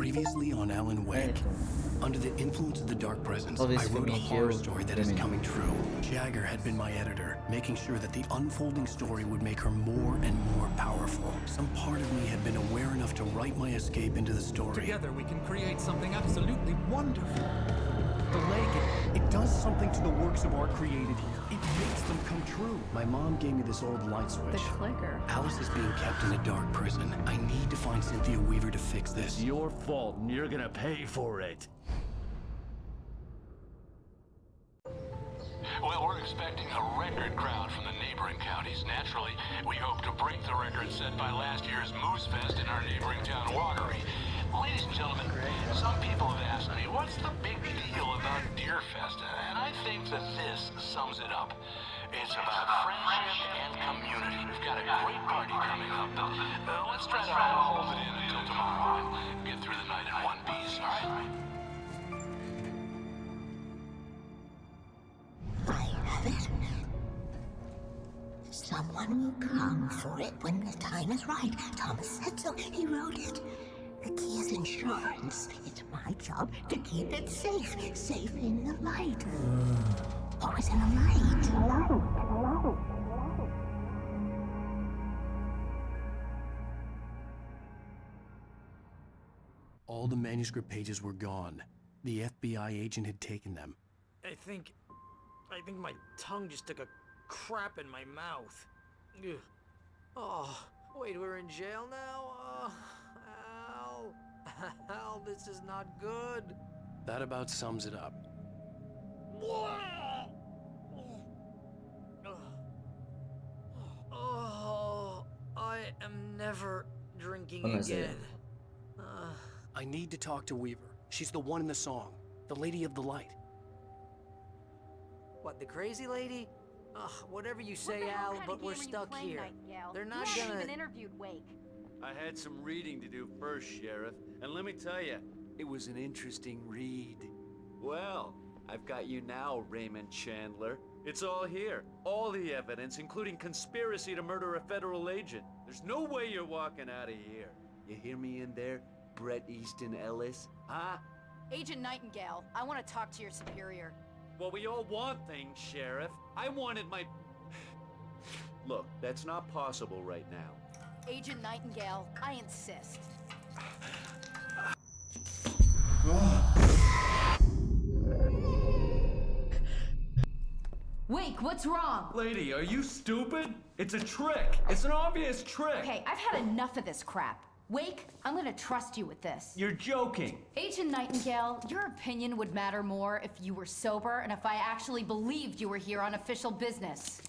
Previously on Alan Wake. Under the influence of the dark presence, Talvez I wrote a filme aqui horror eu story that is coming true. Jagger had been my editor, making sure that the unfolding story would make her more and more powerful. Some part of me had been aware enough to write my escape into the story. Together we can create something absolutely wonderful. The lake, it does something to the works of art created here. It makes them come true. My mom gave me this old light switch. The clicker. Alice is being kept in a dark prison. I need to find Cynthia Weaver to fix this. It's your fault, and you're gonna pay for it. Well, we're expecting a record crowd from the neighboring counties. Naturally, we hope to break the record set by last year's Moose Fest in our neighboring town, Watery. Ladies and gentlemen, some people have asked me, what's the big deal about Deer Fest? And I think that this sums it up. It's about friendship and community. We've got a great party coming up, but let's try to hold it in until tomorrow and get through the night in one piece, all right? I have it. Someone will come for it when the time is right. Thomas said so. He wrote it. The key is insurance. It's my job to keep it safe. Safe in the light. Always in the light. All the manuscript pages were gone. The FBI agent had taken them. I think my tongue just took a crap in my mouth. Ugh. Oh, wait, we're in jail now? Al. Al, this is not good. That about sums it up. Oh, I am never drinking again. I need to talk to Weaver. She's the one in the song. The Lady of the Light. What, the crazy lady? Ugh, whatever you say, Al, but we're stuck here. They're not gonna... even interviewed Wake. I had some reading to do first, Sheriff, and let me tell you, it was an interesting read. Well, I've got you now, Raymond Chandler. It's all here. All the evidence, including conspiracy to murder a federal agent. There's no way you're walking out of here. You hear me in there, Bret Easton Ellis? Huh? Agent Nightingale, I want to talk to your superior. Well, we all want things, Sheriff. I wanted my... Look, that's not possible right now. Agent Nightingale, I insist. Wake, what's wrong? Lady, are you stupid? It's a trick. It's an obvious trick. Okay, I've had enough of this crap. Wake, I'm gonna trust you with this. You're joking. Agent Nightingale, your opinion would matter more if you were sober and if I actually believed you were here on official business.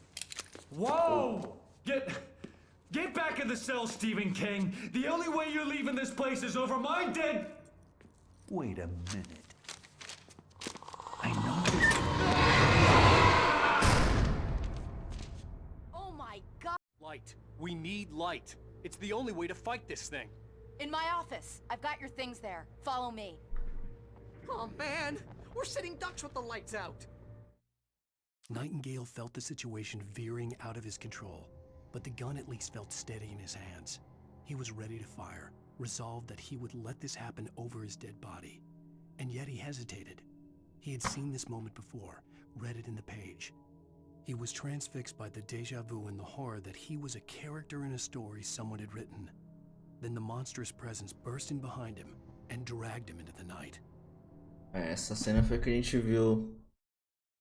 Whoa! Get back in the cell, Stephen King. The only way you're leaving this place is over my dead... Wait a minute. I know. Oh my God! Light. We need light. It's the only way to fight this thing. In my office. I've got your things there. Follow me. Oh, man! We're sitting ducks with the lights out! Nightingale felt the situation veering out of his control, but the gun at least felt steady in his hands. He was ready to fire, resolved that he would let this happen over his dead body. And yet he hesitated. He had seen this moment before, read it in the page. He was transfixed by the déjà vu and the horror that he was a character in a story someone had written. Then the monstrous presence burst in behind him and dragged him into the night. Essa cena foi que a gente viu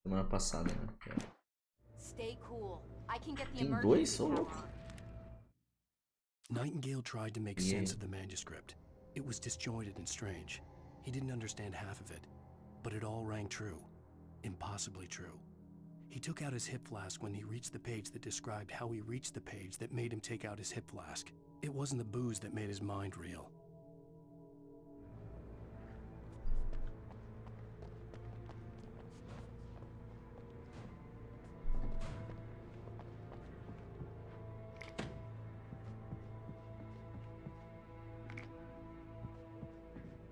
semana passada, né? Stay cool. I can get the Tem dois, emergency sou power louco. on. Nightingale tried to make sense of the manuscript. It was disjointed and strange. He didn't understand half of it, but it all rang true. Impossibly true. He took out his hip flask when he reached the page that described how he reached the page that made him take out his hip flask. It wasn't the booze that made his mind reel.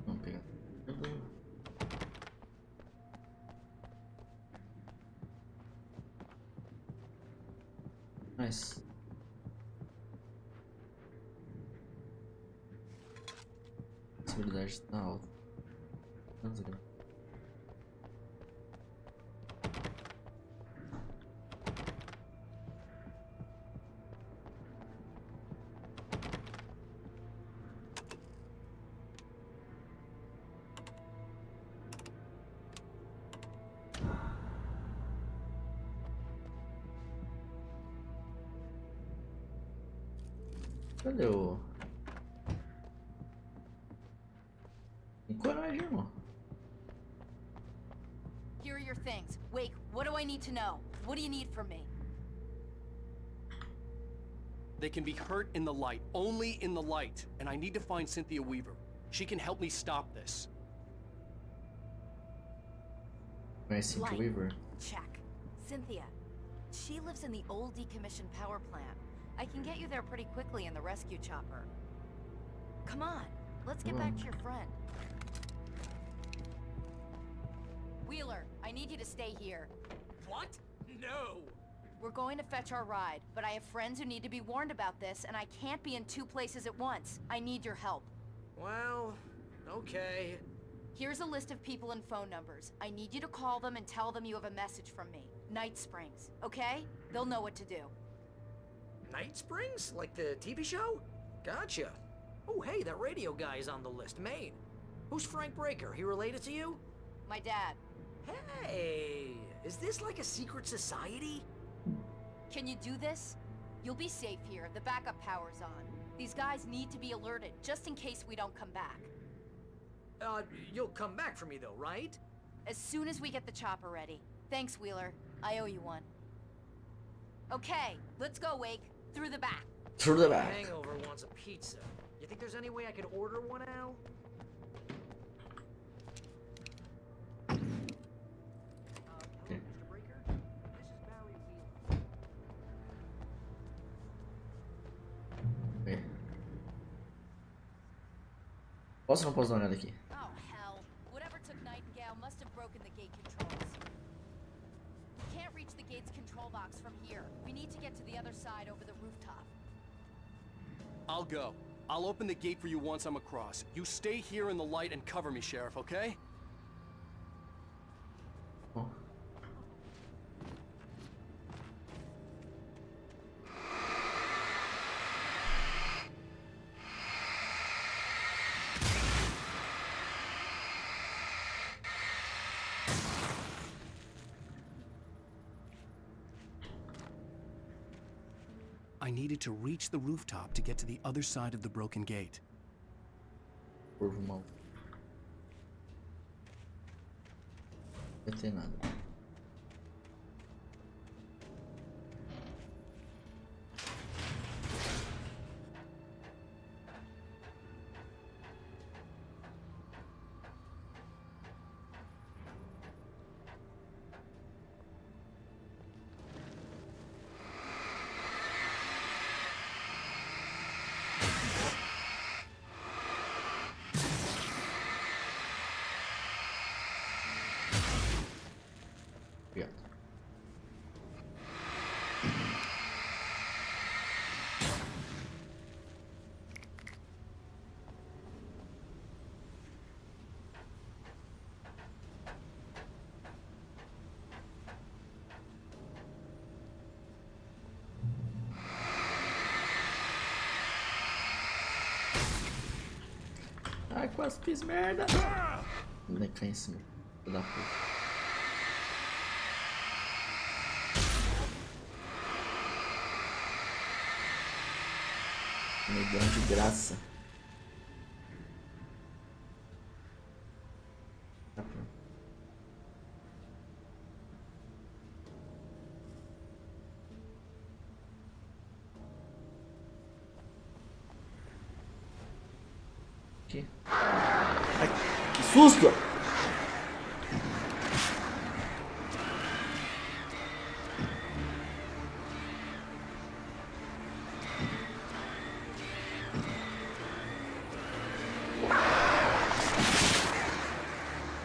Vamos pegar. Nice. Possibilidade verdade tá alto. Quantos graus? Cadê o... Tem coragem, irmão. Here are your things. Wake, what do I need to know? What do you need from me? They can be hurt in the light, only in the light. And I need to find Cynthia Weaver. She can help me stop this. Conhece Cynthia Light. Weaver? Check. Cynthia. She lives in the old decommissioned power plant. I can get you there pretty quickly in the rescue chopper. Come on, let's get back to your friend. Wheeler, I need you to stay here. What? No! We're going to fetch our ride, but I have friends who need to be warned about this, and I can't be in 2 places at once. I need your help. Well, okay. Here's a list of people and phone numbers. I need you to call them and tell them you have a message from me. Night Springs, okay? They'll know what to do. Night Springs? Like the TV show? Gotcha. Oh, hey, that radio guy is on the list. Maine. Who's Frank Breaker? He related to you? My dad. Hey, is this like a secret society? Can you do this? You'll be safe here. The backup power's on. These guys need to be alerted, just in case we don't come back. You'll come back for me though, right? As soon as we get the chopper ready. Thanks, Wheeler. I owe you one. Okay, let's go, Wake. Through the back. Through the back. Hangover wants a pizza. You think there's any way I could order one, Al? Hello, Mr. Breaker. This is Barry Wheeler. Vem. Posso ou não posso dar uma olhada aqui? Oh, hell. Whatever took Nightingale must have broken the gate controls. We can't reach the gate's control box from here. We need to get to the other side over the rooftop. I'll go. I'll open the gate for you once I'm across. You stay here in the light and cover me, Sheriff, okay? Oh. I needed to reach the rooftop to get to the other side of the broken gate. Corvo mal. Não vai ter nada. Obrigado. Ai, quase fiz merda. Vou cair em cima. Filho da puta. Negão de graça. Tá pronto. Aqui. Ai, que susto!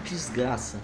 Desgraça.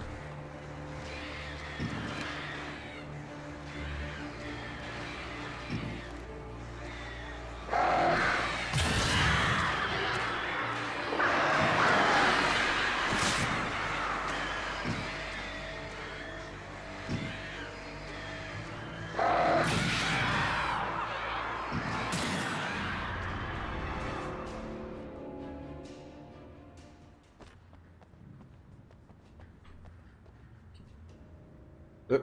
Uh.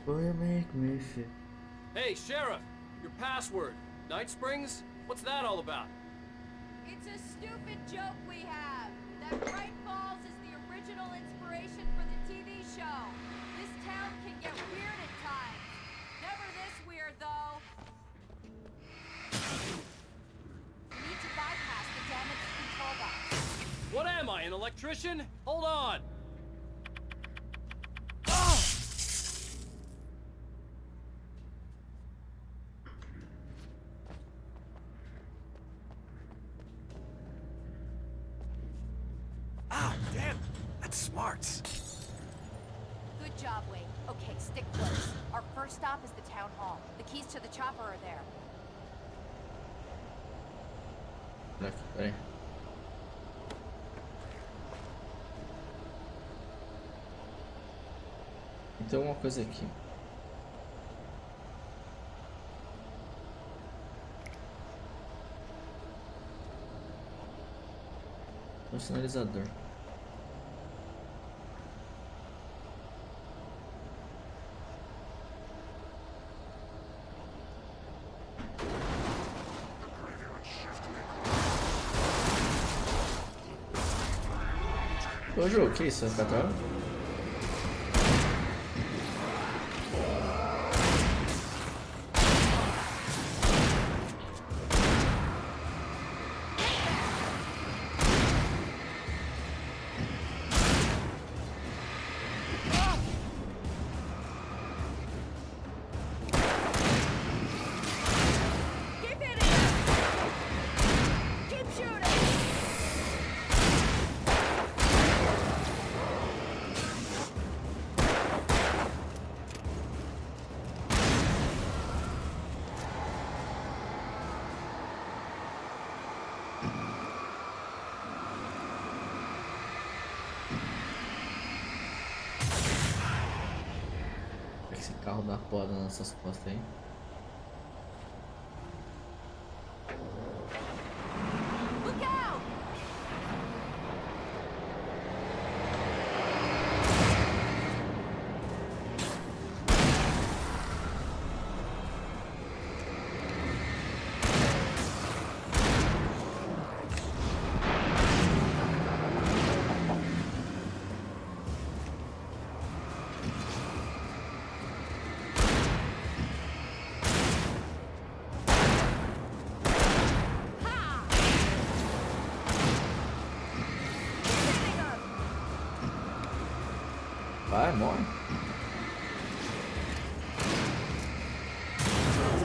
Will you make me feel? Hey, Sheriff! Your password. Night Springs? What's that all about? It's a stupid joke we have. That Bright Falls is the original inspiration for the TV show. This town can get weird at times. Never this weird, though. We need to bypass the damaged control box. What am I, an electrician? Hold on! Ow, damn! That's smarts. Good job, Wade. Okay, stick close. Our first stop is the town hall. The keys to the chopper are there. Peraí. Tem alguma coisa aqui. Um sinalizador. Ô jogo, que isso? Vai ficar travando? Esse carro dá porra nas nossas costas aí. Look out! Vai, morre.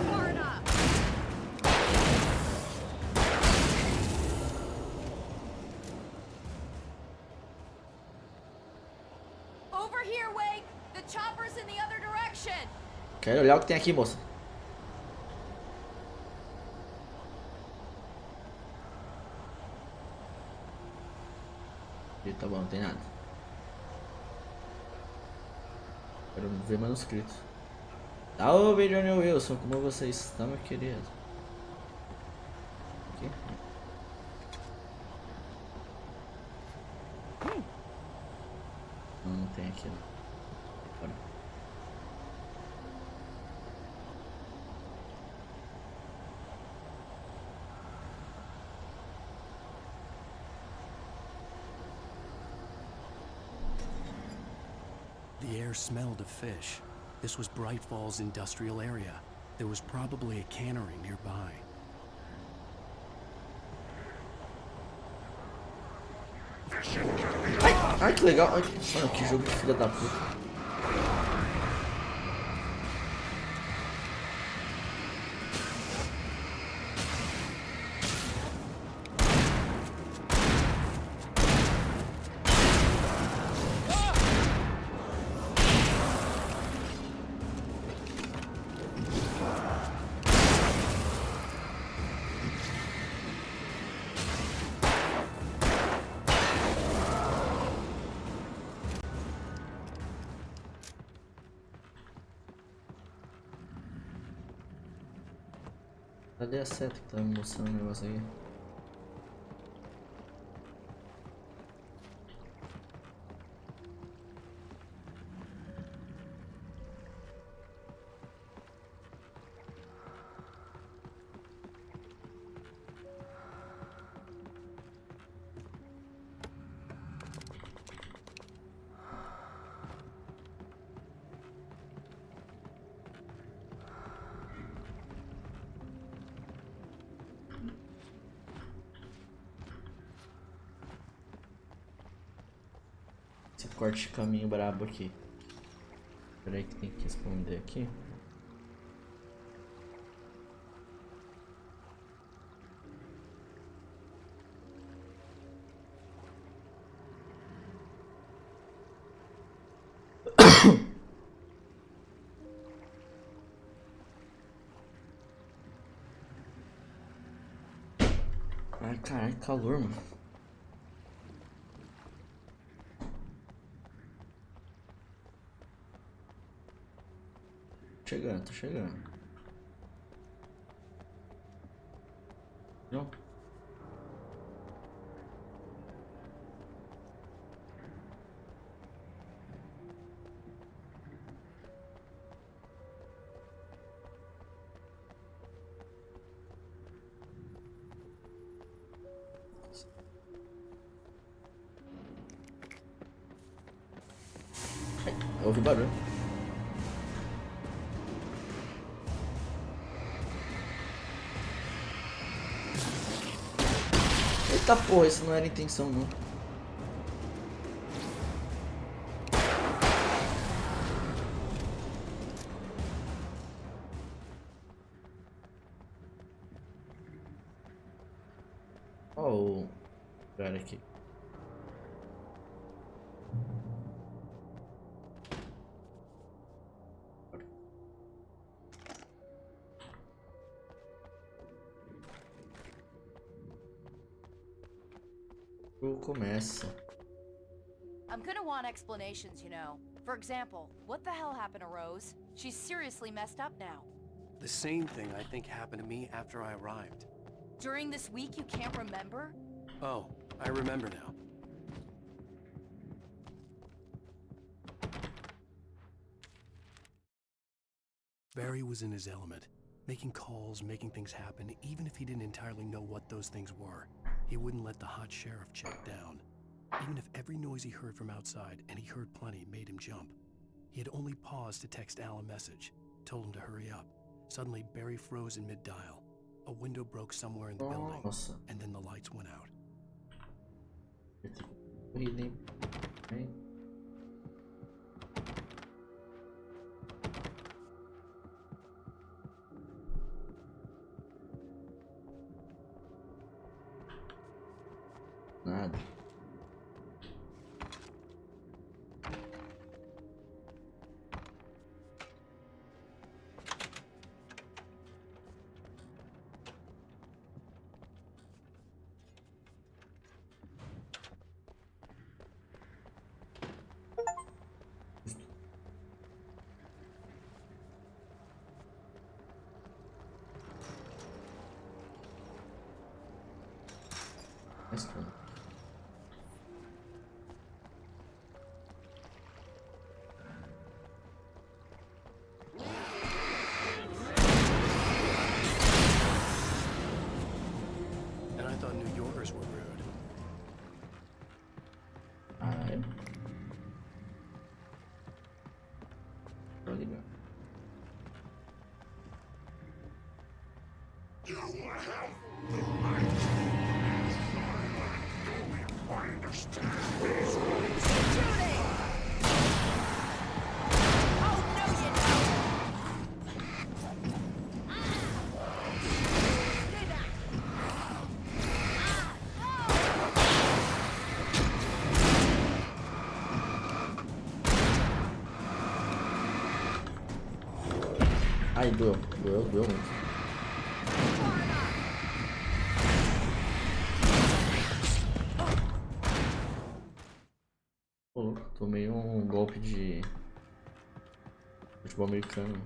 Far enough. Over here, Wake. The chopper's in the other direction. Quero olhar o que tem aqui, moça. E tá bom, não tem nada. Quero ver manuscrito. Salve, Johnny Wilson, como você está, meu querido? Aqui. Não, não tem aqui não. Bora. The air smelled of fish. This was Bright Falls industrial area. There was probably a cannery nearby. Ai, que legal. Ai, mano, que jogo de filha da puta. Cadê a seta que tá me mostrando o negócio aqui? Esse corte de caminho brabo aqui. Espera aí que tem que responder aqui. Ai, caralho, que calor, mano. Tô chegando. Não. Ai, eu ouvi barulho. Eita porra, isso não era intenção não. Ó o cara aqui. Começa. I'm gonna want explanations, you know. For example, what the hell happened to Rose? She's seriously messed up now. The same thing I think happened to me after I arrived. During this week, you can't remember? Oh, I remember now. Barry was in his element, making calls, making things happen, even if he didn't entirely know what those things were. He wouldn't let the hot sheriff check down. Even if every noise he heard from outside, and he heard plenty, made him jump. He had only paused to text Al a message, told him to hurry up. Suddenly, Barry froze in mid-dial. A window broke somewhere in the building, and then the lights went out. Nada. And I thought New Yorkers were rude. Alright. Really good. Ai, doeu muito. Pô, tomei um golpe de futebol americano.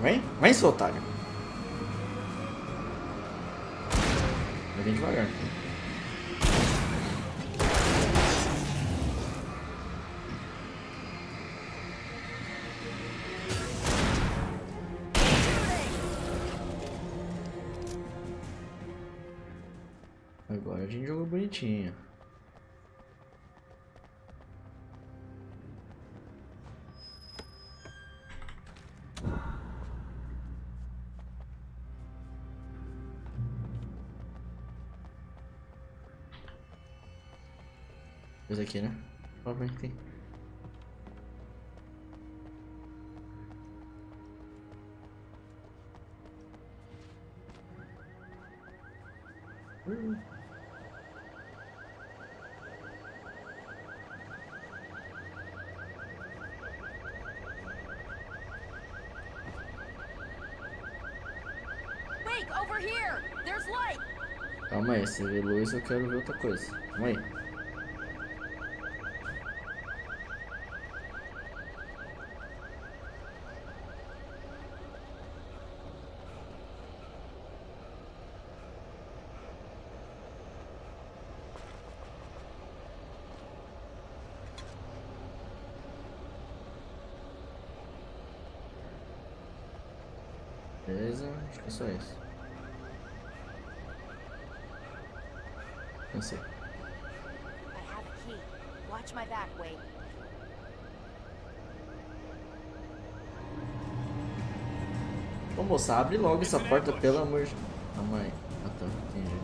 Vem, vem, seu otário. Vai vir devagar. Agora a gente jogou bonitinho. Coisa aqui, né? Fala pra mim que tem. Wake, over here! There's light! Calma aí, se vê luz eu quero ver outra coisa. Calma aí. Beleza, acho que é só isso. Não sei. I have a key. Watch my back, Wake. Ô moça, abre logo essa porta, pelo amor de... Calma aí. Ah tá, entendi.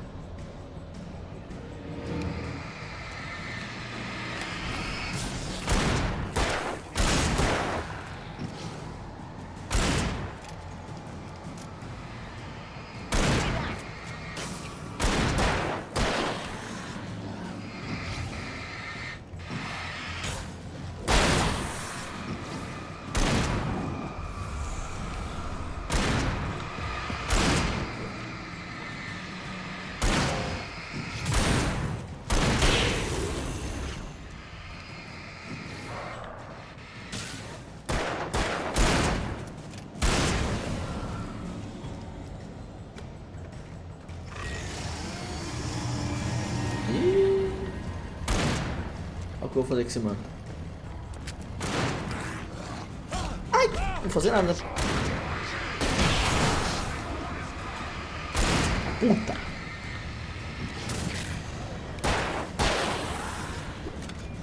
Olha o que eu vou fazer com esse mano. Ai, não vou fazer nada. Puta.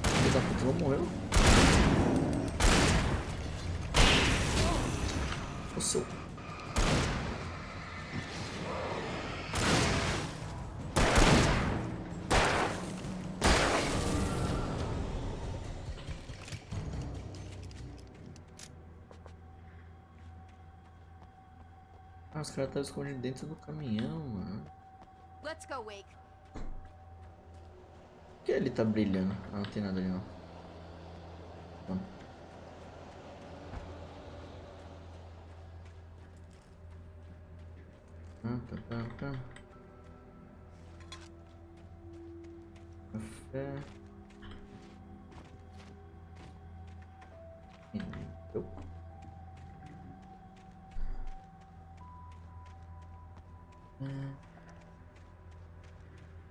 Filho da puta não morreu. O seu. Ah, os caras estavam escondidos dentro do caminhão, mano. Let's go, Wake. Por que ele tá brilhando? Ah, não tem nada ali não. Vamos. Tá. Café. Eu.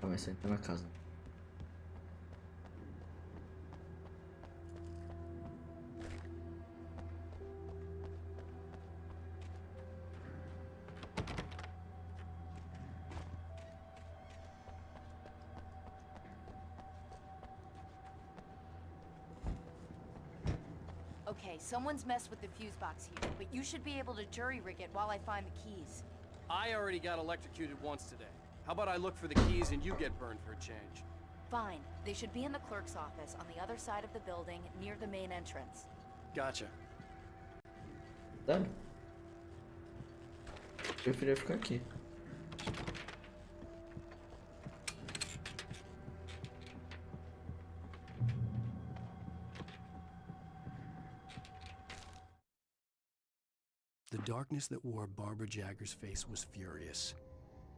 Vai sair na casa. Okay, someone's messed with the fuse box here, but you should be able to jury rig it while I find the keys. I already got electrocuted once today. How about I look for the keys and you get burned for a change? Fine. They should be in the clerk's office on the other side of the building, near the main entrance. Gotcha. Dá. Eu preferia ficar aqui. The darkness that wore Barbara Jagger's face was furious.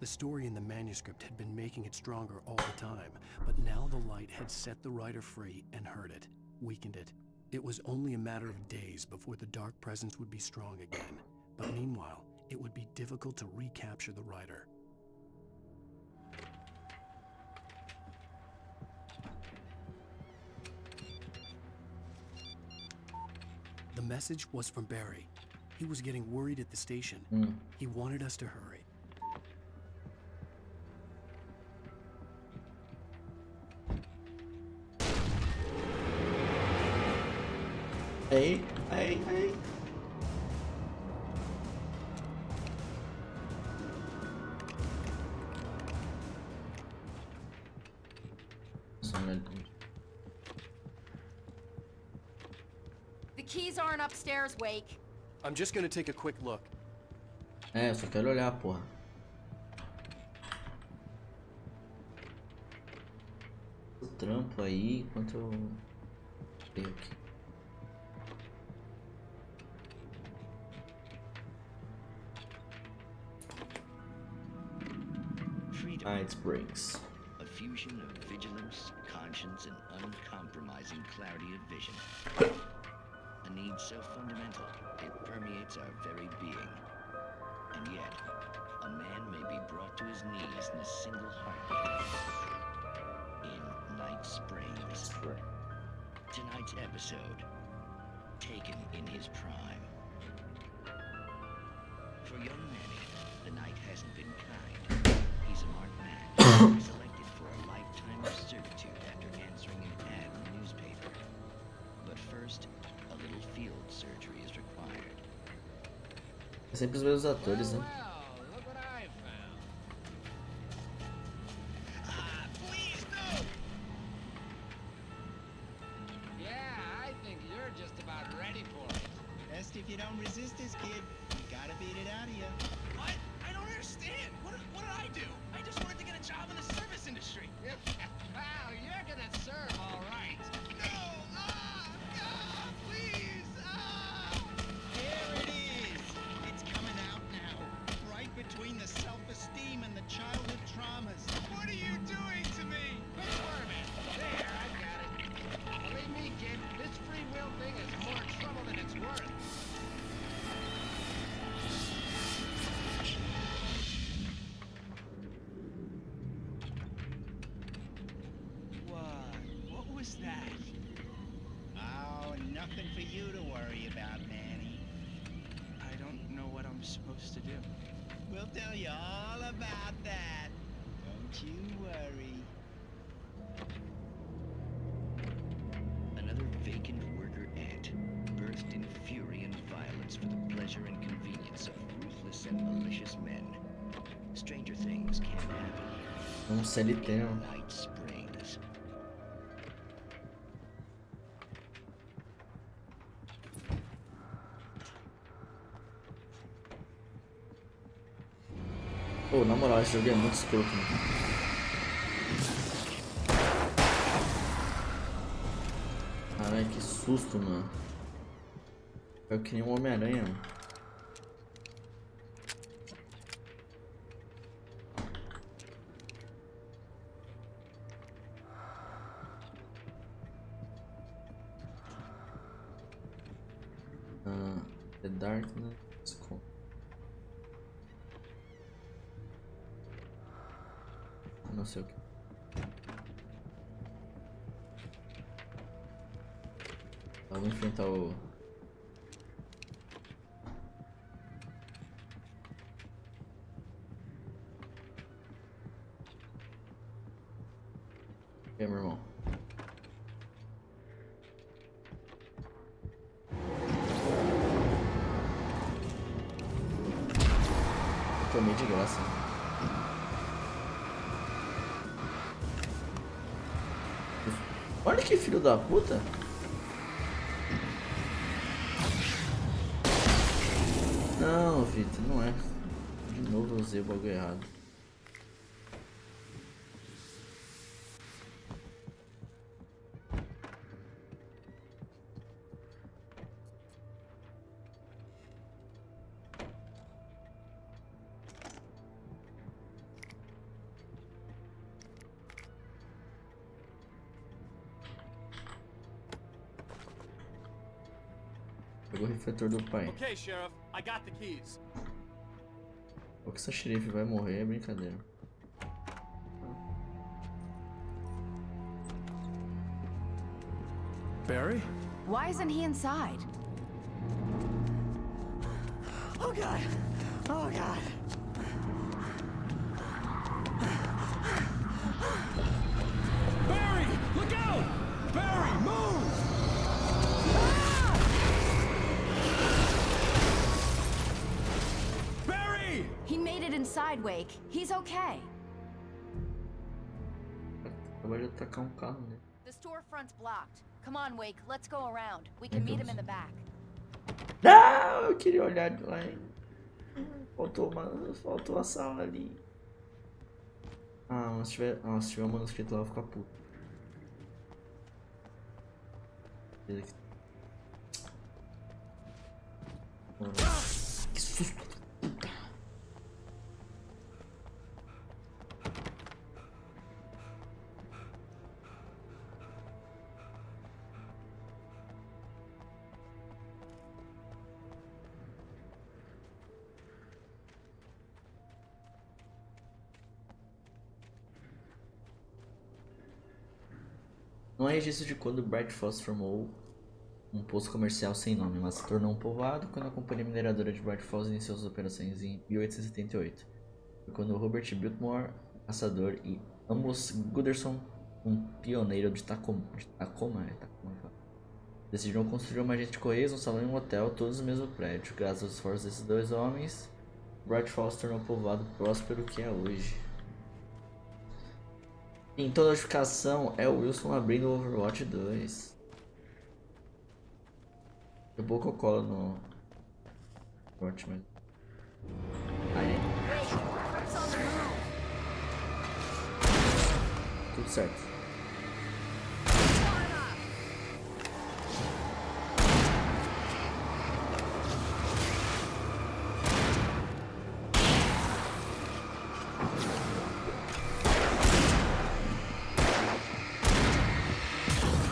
The story in the manuscript had been making it stronger all the time, but now the light had set the writer free and hurt it, weakened it. It was only a matter of days before the dark presence would be strong again, But meanwhile, it would be difficult to recapture the writer. The message was from Barry. He was getting worried at the station. He wanted us to hurry. Hey, hey, hey. The keys aren't upstairs, Wake. I'm just gonna take a quick look. É, eu só quero olhar, porra. O trampo aí enquanto eu vejo aqui. Night Breaks. A fusion of vigilance, conscience, and uncompromising clarity of vision. A need so fundamental, it permeates our very being. And yet, a man may be brought to his knees in a single heartbeat. In Night Springs. Tonight's episode, Taken in His Prime. For young Manny, the night hasn't been kind. He's a marked man, selected for a lifetime of servitude after answering an ad in the newspaper. But first, a little field surgery is required. É sempre os mesmos atores, né? Look what I found. Please, no! Yeah, I think you're just about ready for it. Best if you don't resist this, kid. You gotta beat it out of you. What? I don't understand. What did I do? I just wanted to get a job in the service industry. Wow, you're gonna serve, all right. No! Please! Here it is. It's coming out now. Right between the self-esteem and the childhood traumas. What are you doing to me? Quit squirming. There, I got it. Believe me, kid, this free will thing is more trouble than it's worth. What was that? Oh, nothing for you to worry about, Manny. I don't know what I'm supposed to do. We'll tell you all about that. Don't you worry. Another vacant worker ant, birthed in fury and violence for the pleasure and convenience of ruthless and malicious men. Stranger things can happen here. CLT, in né? Night Springs. Pô, na moral, esse jogo é muito escroto, né? Caralho, que susto, mano. Eu queria um Homem-Aranha, mano. The Darkness. Não sei o que. Vamos enfrentar o... E aí, meu irmão? Tomei de graça. Olha que filho da puta. Não, Vitor, não é. De novo eu usei o bagulho errado. Pegou o refletor do pai. Okay, Sheriff. I got the keys. O que essa xerife vai morrer é brincadeira. Barry? Why isn't he inside? Oh god! Oh god! Barry! Look out! Barry, move! Barry! He made it inside, Wake. He's okay. Acabou de atacar carro, né? The storefront's blocked. Come on, Wake. Let's go around. We can meet him in the back. Não, eu queria olhar de lá. Faltou a sala ali. Ah, se tiver um manuscrito lá, eu vou ficar puto. Mano, que susto. Não há registro de quando Bright Falls formou um posto comercial sem nome, mas se tornou um povoado quando a companhia mineradora de Bright Falls iniciou suas operações em 1878. Foi quando Robert Biltmore, um caçador, e Amos Gooderson, um pioneiro de Tacoma, decidiram construir uma agência de correios, um salão e um hotel, todos no mesmo prédio. Graças aos esforços desses dois homens, Bright Falls se tornou o povoado próspero que é hoje. Em toda notificação é o Wilson abrindo o Overwatch 2. Eu vou colo no Overwatch, mas... Aí. Tudo certo.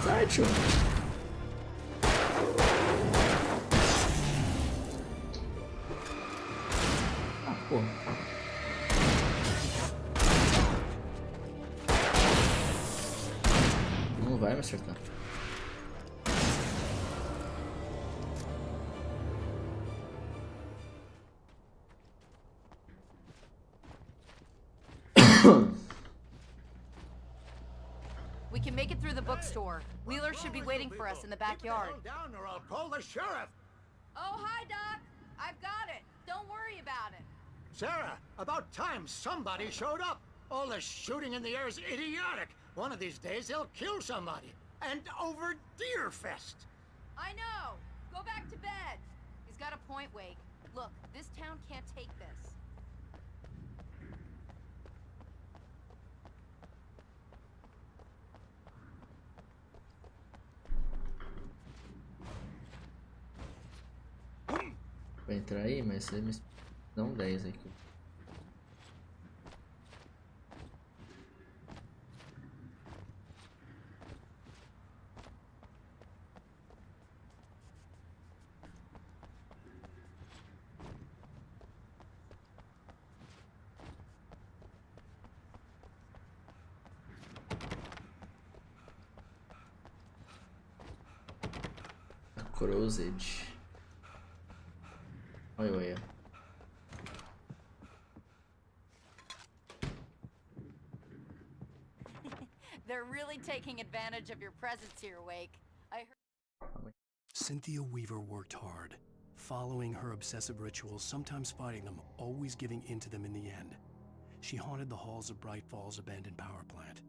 Sai, tio. Ah, pô. Não vai me acertar. We can make it through the bookstore. Wheeler should be waiting for us in the backyard. Down or I'll call the sheriff! Oh, hi, Doc. I've got it. Don't worry about it. Sarah, about time somebody showed up. All the shooting in the air is idiotic. One of these days they'll kill somebody. And over Deerfest. I know. Go back to bed. He's got a point, Wake. Look, this town can't take this. Vai entrar aí, mas você me dá um 10 aí. Crossed. Olha, olha. They're really taking advantage of your presence here, Wake. I heard. Cynthia Weaver worked hard, following her obsessive rituals, sometimes fighting them, always giving in to them in the end. She haunted the halls of Bright Falls' abandoned power plant.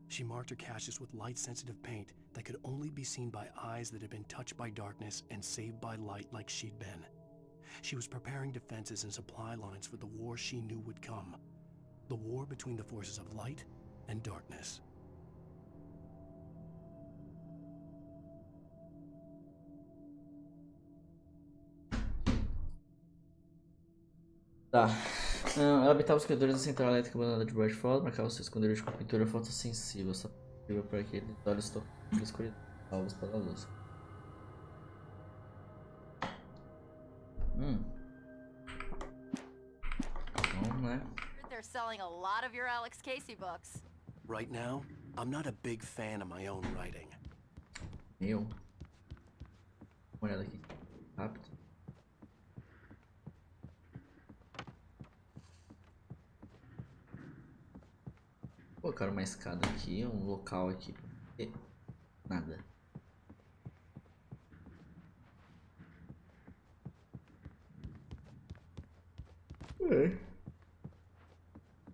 She marked her caches with light-sensitive paint that could only be seen by eyes that had been touched by darkness and saved by light like she'd been. She was preparing defenses and supply lines for the war she knew would come. The war between the forces of light and darkness. Tá. Ela habitava os corredores da central elétrica abandonada de Bright Falls, marcava seu esconderijo com pintura fotossensível, só possível para aqueles olhos tocados na escuridão, salvos pela luz. né? They're selling a lot of your Alex Casey books. Right now, I'm not a big fan of my own writing. Meu. Uma olhada aqui. Rápido. Colocar uma escada aqui, um local aqui. E nada.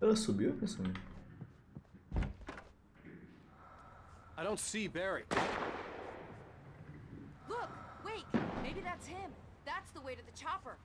Ela subiu, pessoal? I don't see Barry. Look, wait, maybe that's him. That's the way to the chopper.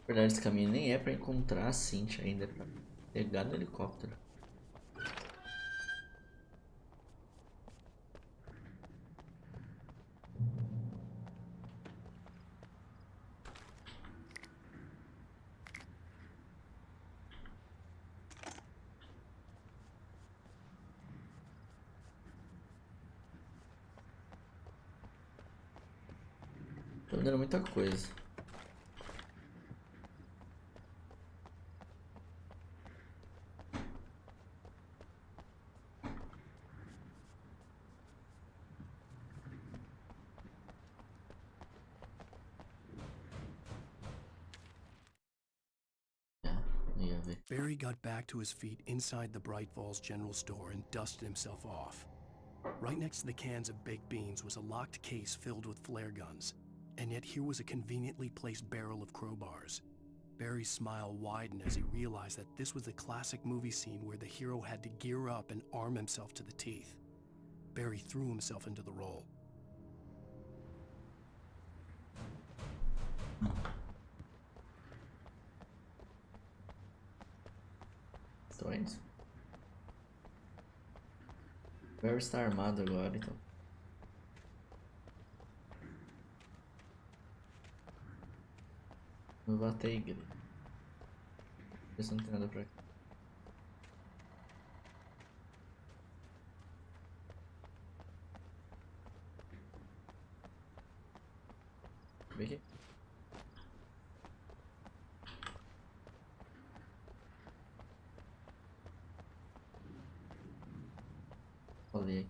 Na verdade, esse caminho nem é pra encontrar a Cynthia ainda, é pra pegar no helicóptero. Tô vendendo muita coisa. Barry got back to his feet inside the Bright Falls General Store and dusted himself off. Right next to the cans of baked beans was a locked case filled with flare guns, and yet here was a conveniently placed barrel of crowbars. Barry's smile widened as he realized that this was the classic movie scene where the hero had to gear up and arm himself to the teeth. Barry threw himself into the role. Questões. Barry está armado agora, então. Vou bater a igreja. Ver se não tem nada pra cá. Vem aqui. Falei.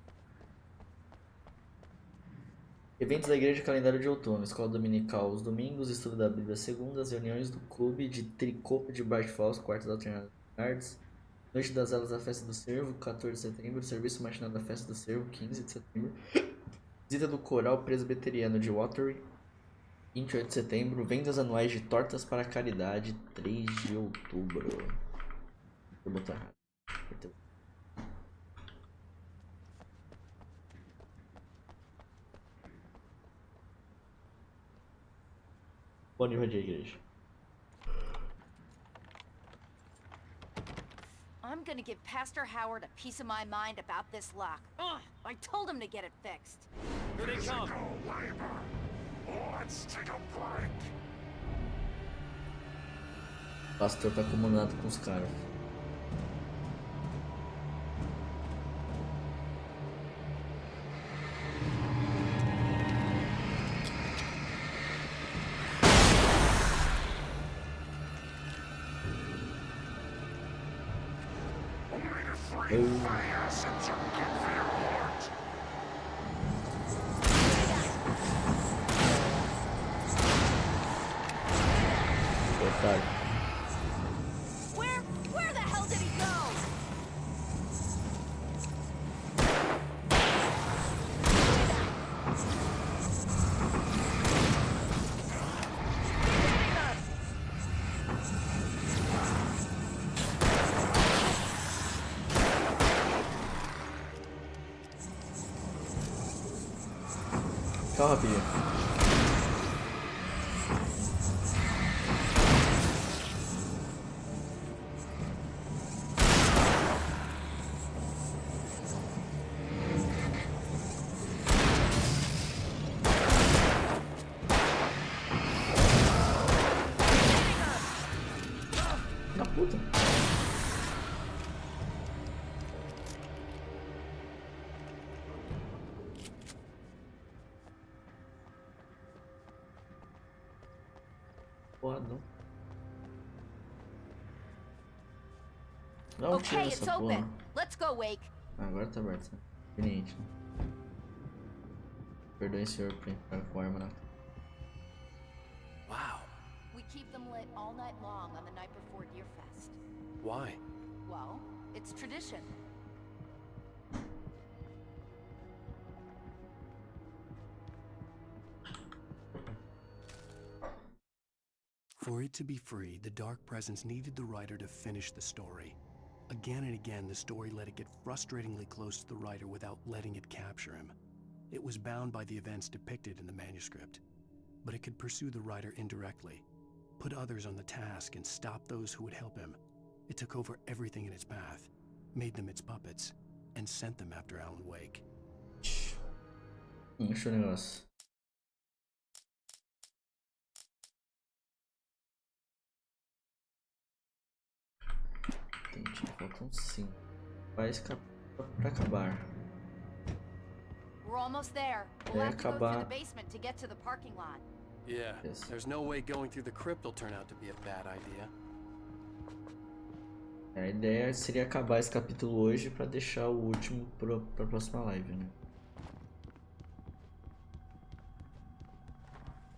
Eventos da igreja, calendário de outono, escola dominical os domingos, estudo da Bíblia segundas, reuniões do clube de tricô de Bright Falls, quartas alternadas tardes, noite das elas da festa do cervo, 14 de setembro, serviço matinal da festa do cervo, 15 de setembro, visita do coral presbiteriano de Watery, 28 de setembro, vendas anuais de tortas para caridade, 3 de outubro. Vou botar errado. Bom nível de igreja. I'm gonna give Pastor Howard a piece of my mind about this lock. Ugh, I told him to get it fixed. Here they come. Let's take a break. O pastor tá comandado com os caras. Where the hell did he go? carro rapidinho. Da puta. Porra, não. Dá um tiro Okay, it's nessa porra. open. Let's go, Wake. Agora tá aberto. Conveniente, né? Perdoe, senhor, por entrar com arma na... Wow. We keep them lit all night long on the night before Deerfest. Why? Well, it's tradition. For it to be free, the Dark Presence needed the writer to finish the story. Again and again, the story let it get frustratingly close to the writer without letting it capture him. It was bound by the events depicted in the manuscript, but it could pursue the writer indirectly, put others on the task, and stop those who would help him. It took over everything in its path, made them its puppets, and sent them after Alan Wake. Deixa o negócio. Entendi, faltam 5. Vai escapar pra acabar. We're almost there. We'll have to go through the basement to get to the parking lot. Yeah, Yes. there's no way going through the crypt will turn out to be a bad idea. A ideia seria acabar esse capítulo hoje pra deixar o último pra próxima live, né?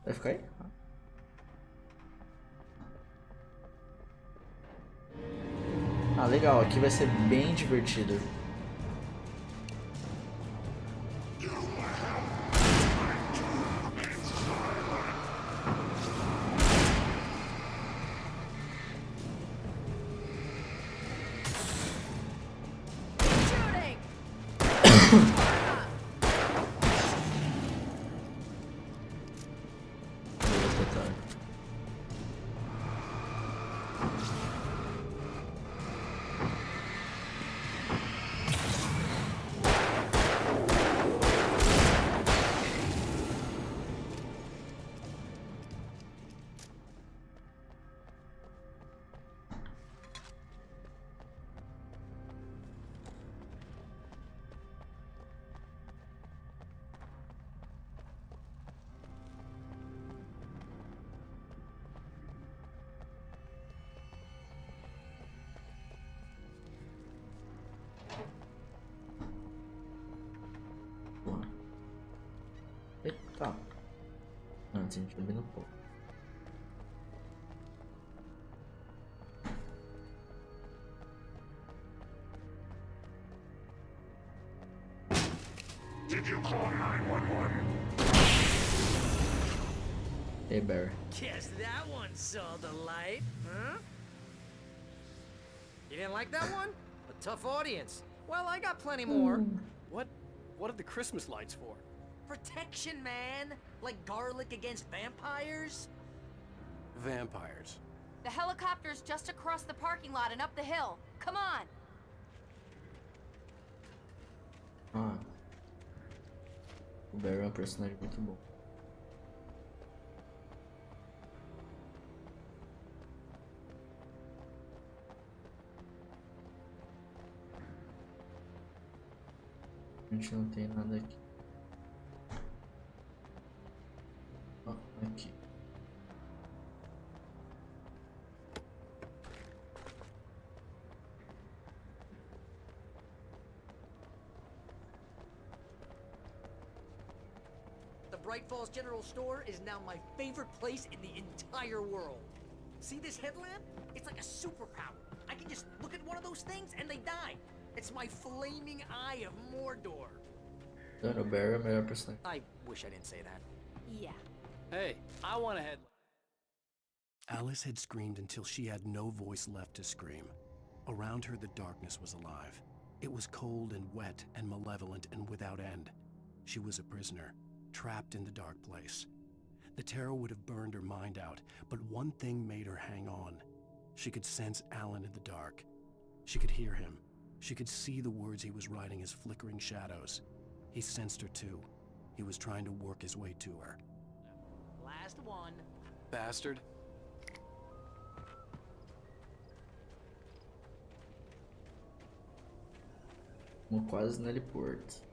Vai ficar aí? Ah, legal. Aqui vai ser bem divertido. Eita. Antes a gente vai no pouco. Did you call 911? Hey, Barry. Guess that one saw the light, huh? You didn't like that one? A tough audience. Well, I got plenty more. What are the Christmas lights for? Protection, man. Like garlic against vampires. Vampires. The helicopter's just across the parking lot and up the hill. Come on. Ah. O Barry é um personagem muito bom. A gente não tem nada aqui. Ah, aqui. The Bright Falls General Store is now my favorite place in the entire world. See this headlamp? It's like a superpower. I can just look at one of those things and they die. It's my flaming eye of Mordor. Mano, o Barry é o melhor personagem. I wish I didn't say that. Yeah. Hey, I want a headlight. Alice had screamed until she had no voice left to scream. Around her, the darkness was alive. It was cold and wet and malevolent and without end. She was a prisoner, trapped in the dark place. The terror would have burned her mind out, but one thing made her hang on. She could sense Alan in the dark. She could hear him. She could see the words he was writing as flickering shadows. He sensed her too. He was trying to work his way to her. Last one. Bastard. Estamos quase no heliporto.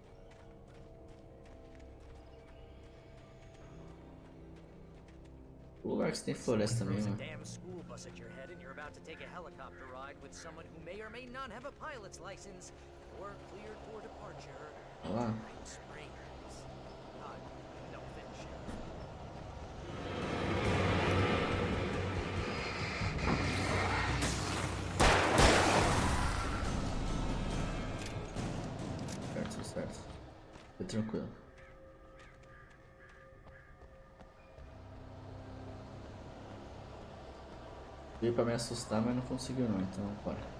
O lugar que tem floresta também, mano. Damn school bus at your head and you're about to take a helicopter ride with someone who may or may not have a pilot's license or cleared for departure. Olha lá. Springs. No fish. Certo, certo. Foi tranquilo. Veio pra me assustar, mas não conseguiu não, então bora.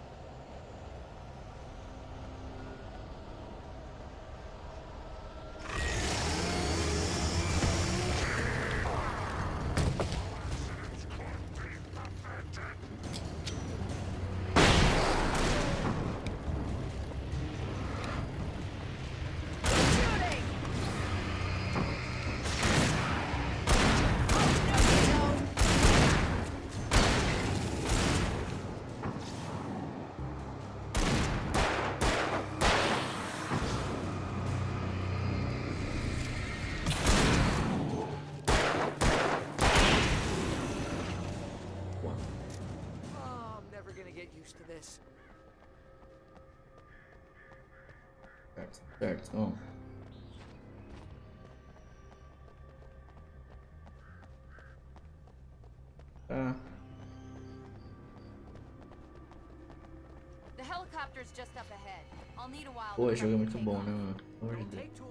Certo, bom. Ah. The helicopter's just up ahead. I'll need a while. Pô, esse jogo é muito bom, né, mano? Pelo amor de Deus.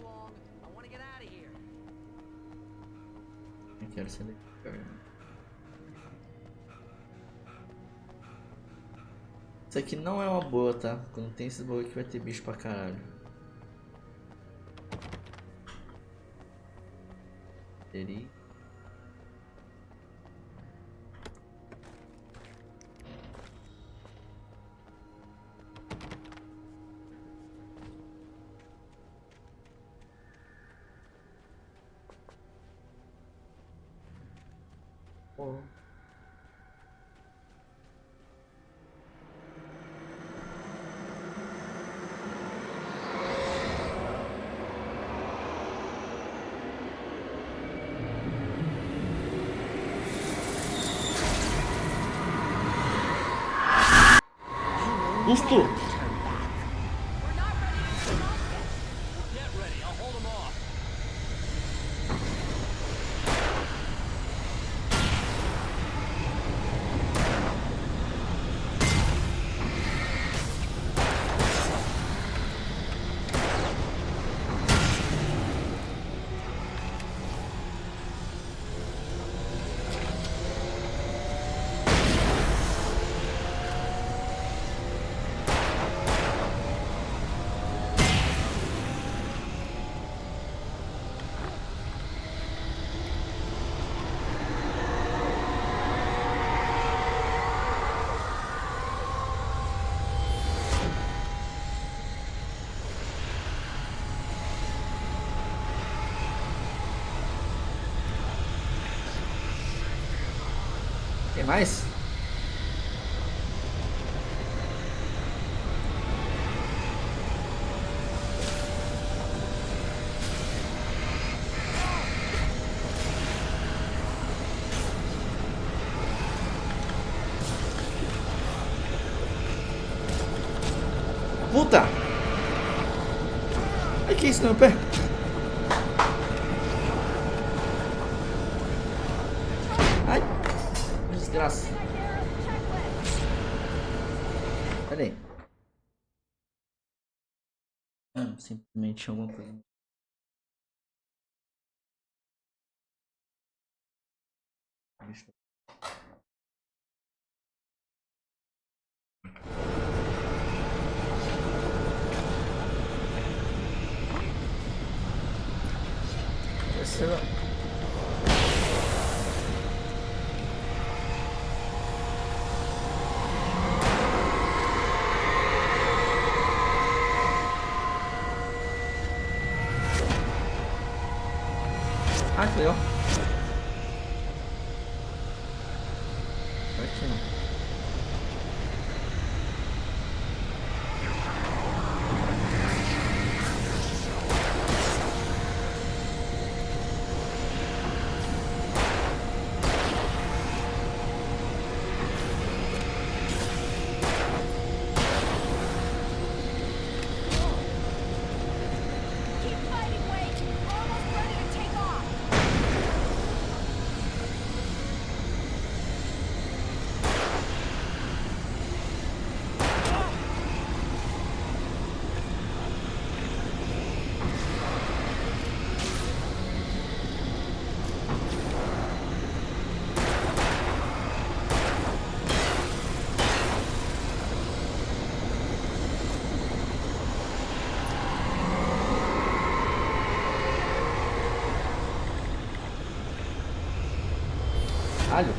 Eu quero ser legal, né? Isso aqui não é uma boa, tá? Quando tem esse bagulho aqui vai ter bicho pra caralho. Serie. Oh. Justo! Tem mais? Puta! Ai, que isso no meu pé? Ai! Desgraça. Pera aí. Simplesmente alguma coisa. falei, ó. Aqui, não. Keep fighting, Wade. We're almost ready to take off. Alho.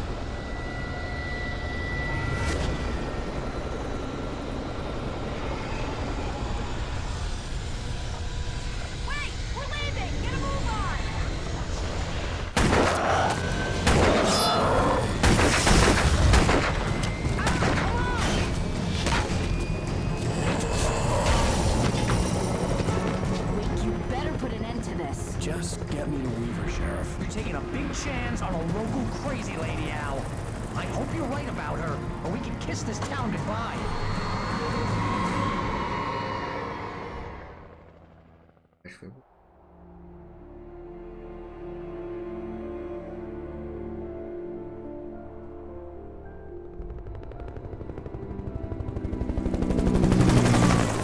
Wait, we're leaving. Get a move on. You better put an end to this. Just get me to Weaver, Sheriff. You're taking a big chance on a local crazy lady, Al. I hope you're right about her, or we can kiss this town goodbye. Acho que foi.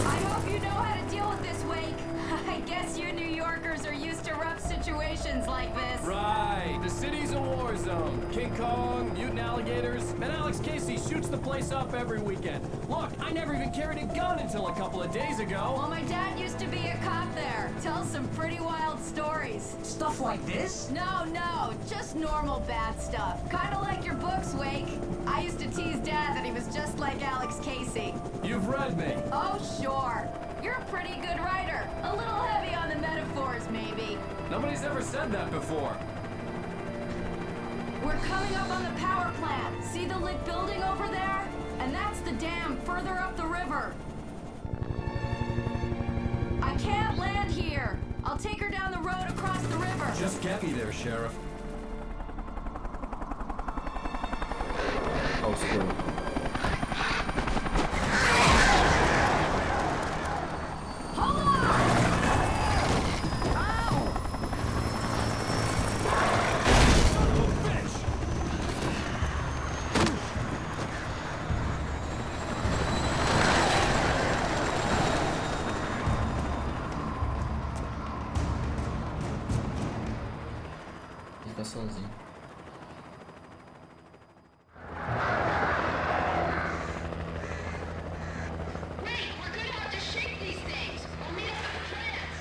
I hope you know how to deal with this, Wake. I guess you New Yorkers are used to rough situations like this. Right. The city's a war zone. King Kong, mutant alligators, and Alex Casey shoots the place up every weekend. Look, I never even carried a gun until a couple of days ago. Well, my dad used to be a cop there. Tells some pretty wild stories. Stuff like this? No, just normal bad stuff. Kinda like your books, Wake. I used to tease Dad that he was just like Alex Casey. You've read me. Oh, sure. You're a pretty good writer. A little heavy on the metaphors, maybe. Nobody's ever said that before. We're coming up on the power plant. See the lit building over there? And that's the dam further up the river. I can't land here. I'll take her down the road across the river. Just get me there, Sheriff. Oh, screw. Hold on! Fica sozinho. Wait, we're gonna have to shake these things. We'll meet up at the plants.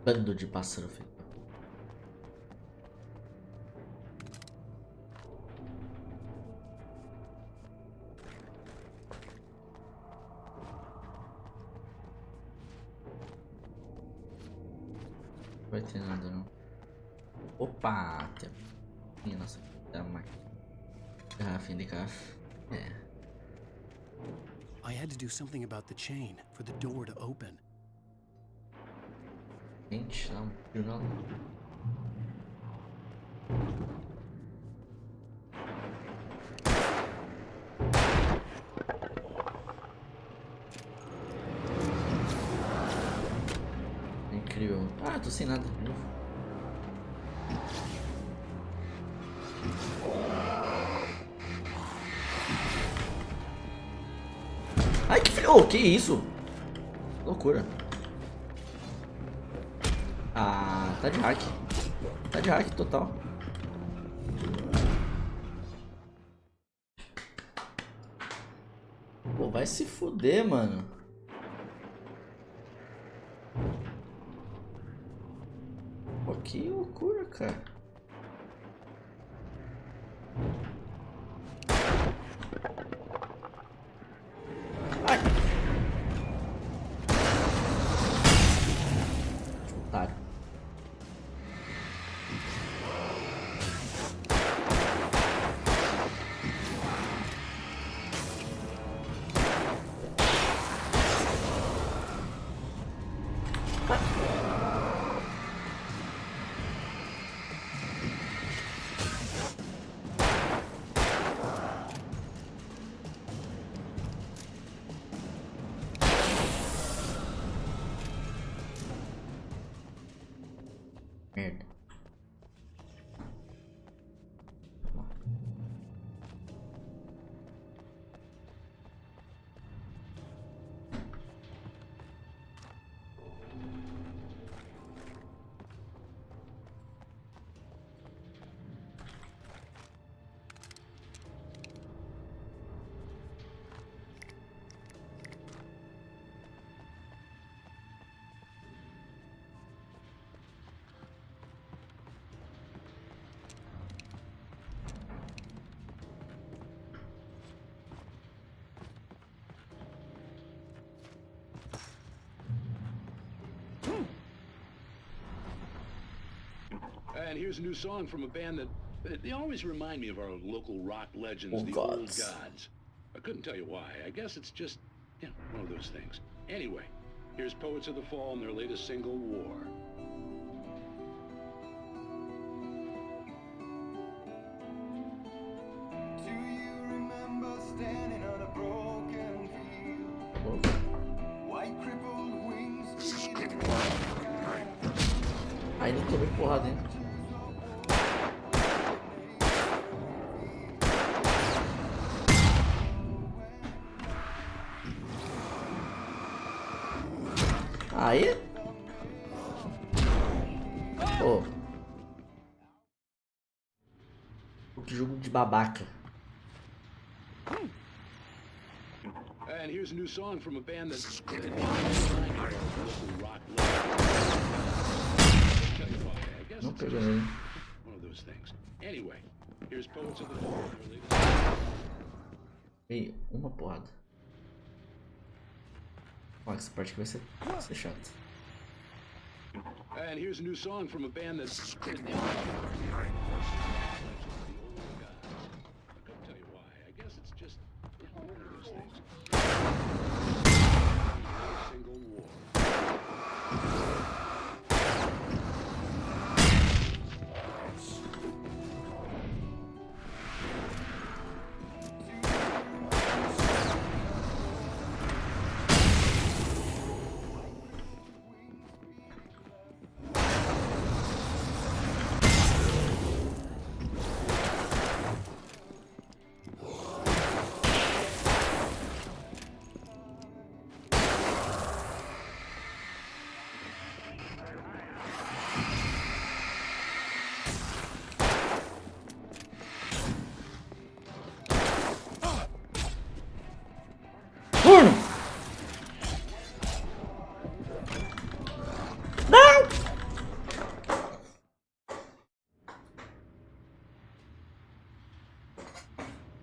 Bando de pássaro feio. Não vai ter nada não. Opa! Tem... Nossa, tem uma garrafinha de café. É. I had to do something about the chain for the door to open. Gente, dá um tiro não. Incrível. Ah, tô sem nada de novo. Ai, que frio. Oh, que isso? Loucura. Ah, tá de hack. Tá de hack total. Pô, vai se fuder, mano. Pô, que loucura, cara. Ai. Otário. Merda. And here's a new song from a band that they always remind me of our local rock legends, the Gods. Old Gods. I couldn't tell you why. I guess it's just, you know, one of those things. Anyway, here's Poets of the Fall and their latest single, War. Do you remember standing on a broken field? White crippled wings beating. Ainda tomei porrada, hein? Aí. Pô. Que jogo de babaca. And here's a new song from a band that always reminds me of our local rock legends. Tell you why. I guess Não it's pegou just ele. one of those things. Anyway, here's Poets of the Fall and their latest. Ei, uma porrada. Ó, essa parte aqui vai ser chata. And here's a new song from a band that always reminds me of our local gods. I couldn't tell you why. I guess it's just, you know, one of those things. Single War.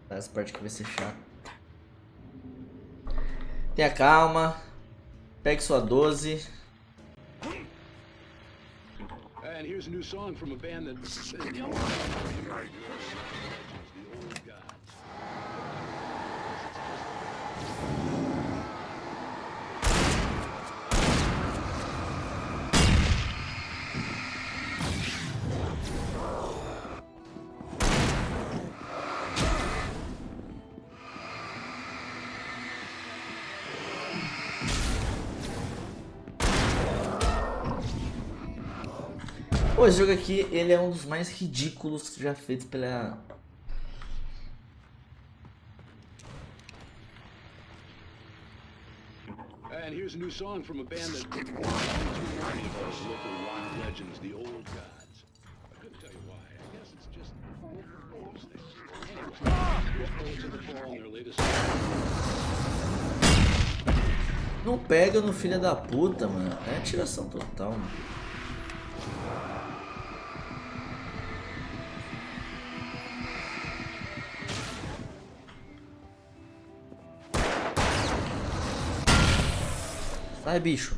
Essa parte aqui vai ser chata. Tenha calma. Pegue sua 12. And here's a new song from a band that always reminds me of our local legends, the Old Gods. Pô, esse jogo aqui, ele é um dos mais ridículos já feitos pela... And here's a new song from a band that reminds me of those local rock legends, the old gods. I couldn't tell you why. I guess it's just one of those things. Anyway, here's Poets of the Fall and their latest Não pega no filho da puta, mano. É tiração total, mano. Sai, bicho.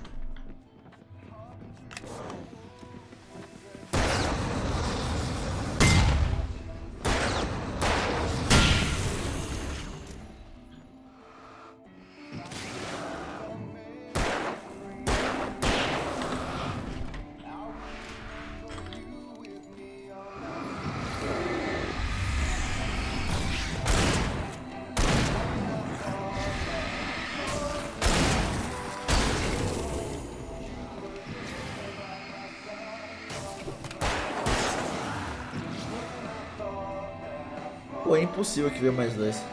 Pô, é impossível que venha mais dois.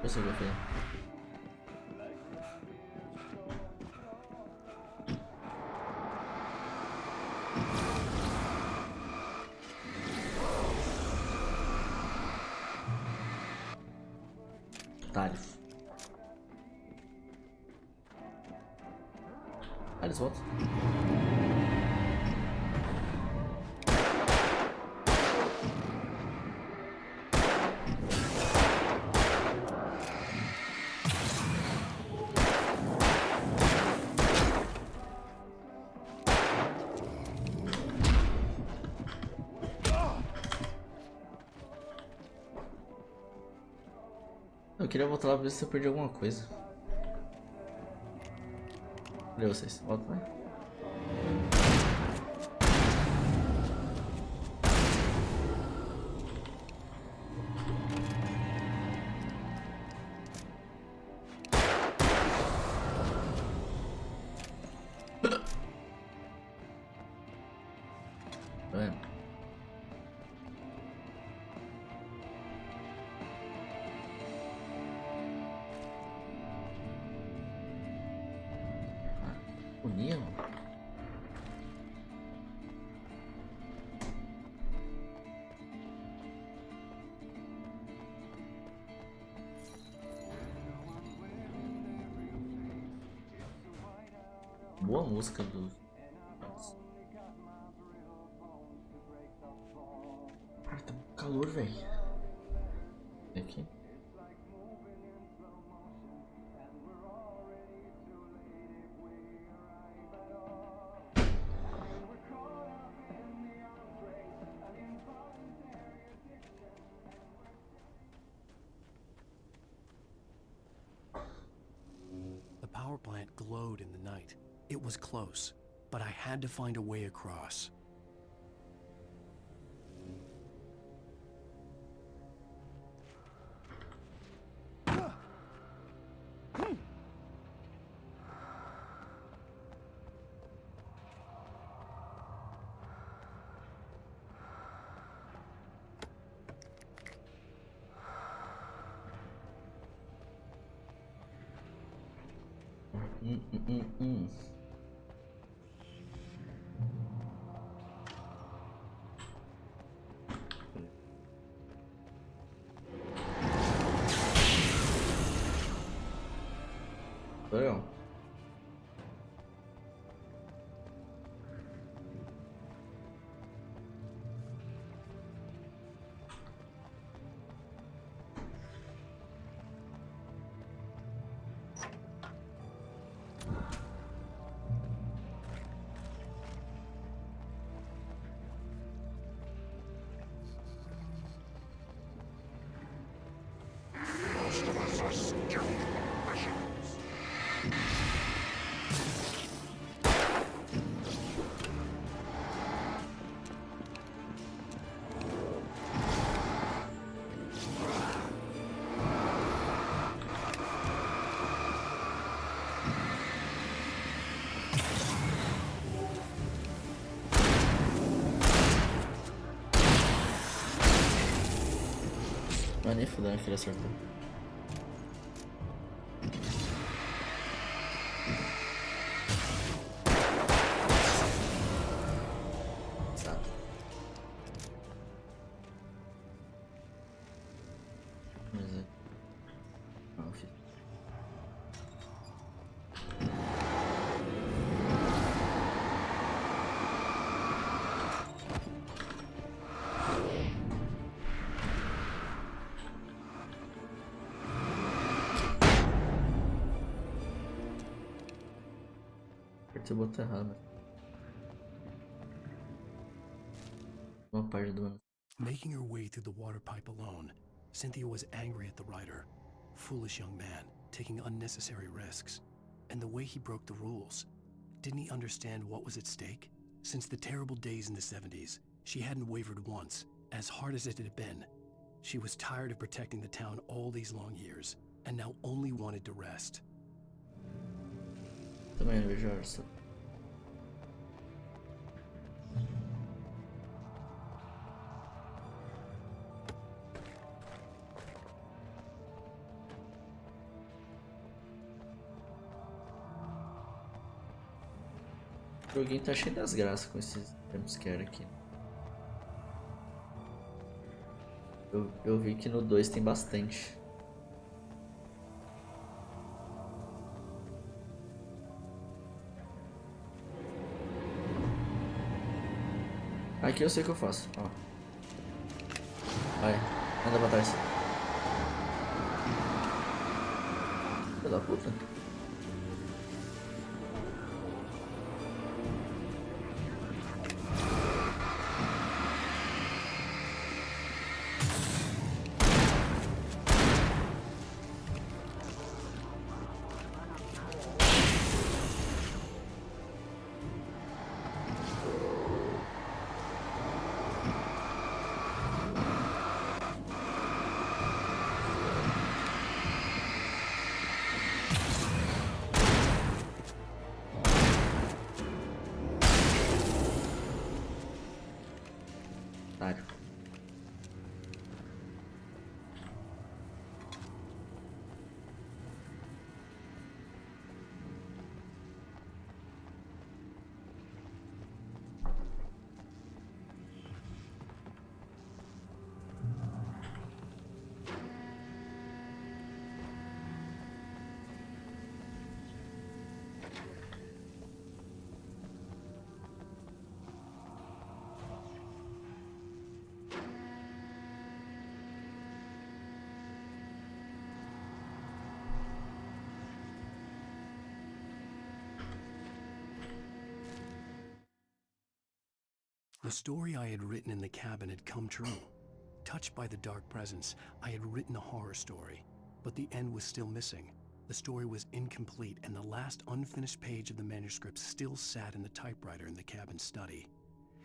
Deixa eu ver aqui. Otários. Ah, eles voltam. Eu queria voltar lá pra ver se eu perdi alguma coisa. Cadê vocês? Volta lá. Boa música do... Ai, tá um calor, velho. Aqui. The power plant glowed in the night. It was close, but I had to find a way across. Legal. Não é nem fudendo que ele acertou. Tá. Mas é. Não, filho. Apertei o botão errado. Uma parte do ano. Making her way through the water pipe alone, Cynthia was angry at the writer. Foolish young man, taking unnecessary risks. And the way he broke the rules. Didn't he understand what was at stake? Since the terrible days in the 70s, she hadn't wavered once, as hard as it had been. She was tired of protecting the town all these long years, and now only wanted to rest. Também não vejo a hora, só. O joguinho tá cheio das graças com esses jumpscare aqui. Eu vi que no 2 tem bastante. Aqui eu sei o que eu faço, ó. Vai, anda pra trás. Filho da puta. Otário. The story I had written in the cabin had come true. Touched by the dark presence, I had written a horror story, but the end was still missing. The story was incomplete, and the last unfinished page of the manuscript still sat in the typewriter in the cabin study.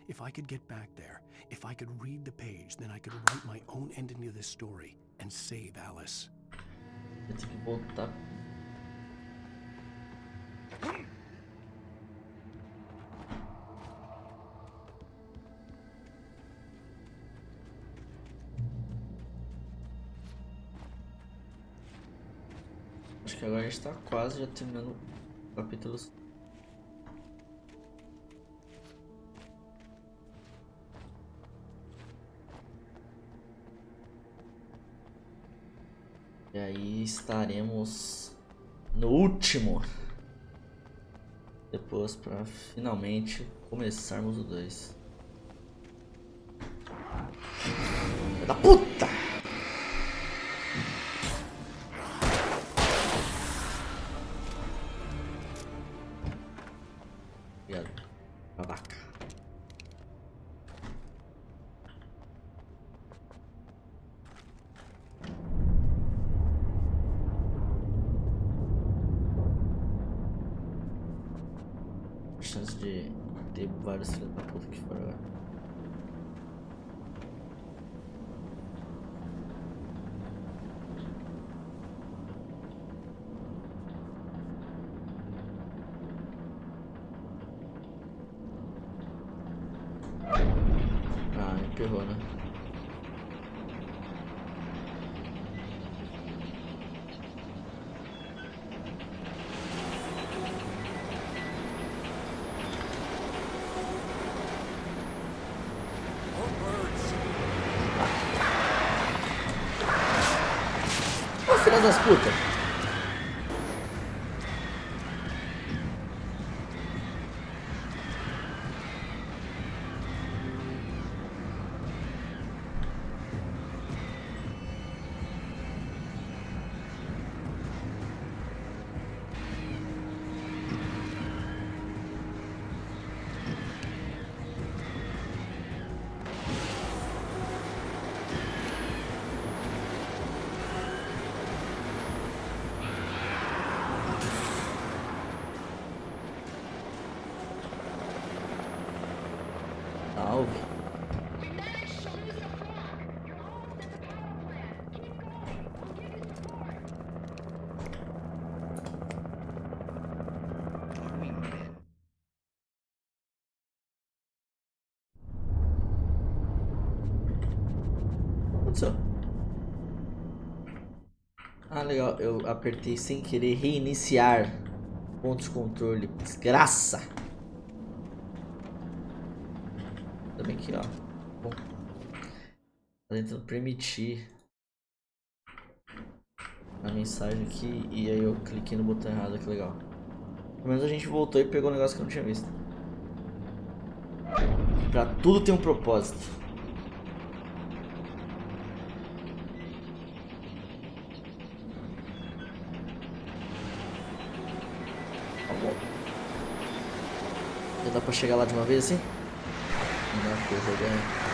If I could get back there, if I could read the page, then I could write my own ending to this story and save Alice. Eu tenho que voltar. Acho que agora a gente tá quase já terminando o capítulo. E aí estaremos no último. Depois para finalmente começarmos o 2. Filha da puta! Obrigado, babaca. chance de ter vários filhos da puta que fora agora. Ah, emperrou, né? Ô, filha das putas! Salve. O que aconteceu? Ah, legal. Eu apertei sem querer reiniciar pontos de controle. Desgraça! Ainda bem que, ó. Bom. Tá tentando permitir a mensagem aqui e aí eu cliquei no botão errado, que legal. Pelo menos a gente voltou e pegou um negócio que eu não tinha visto. Pra tudo tem um propósito. Já dá pra chegar lá de uma vez assim? Não dá pra jogar.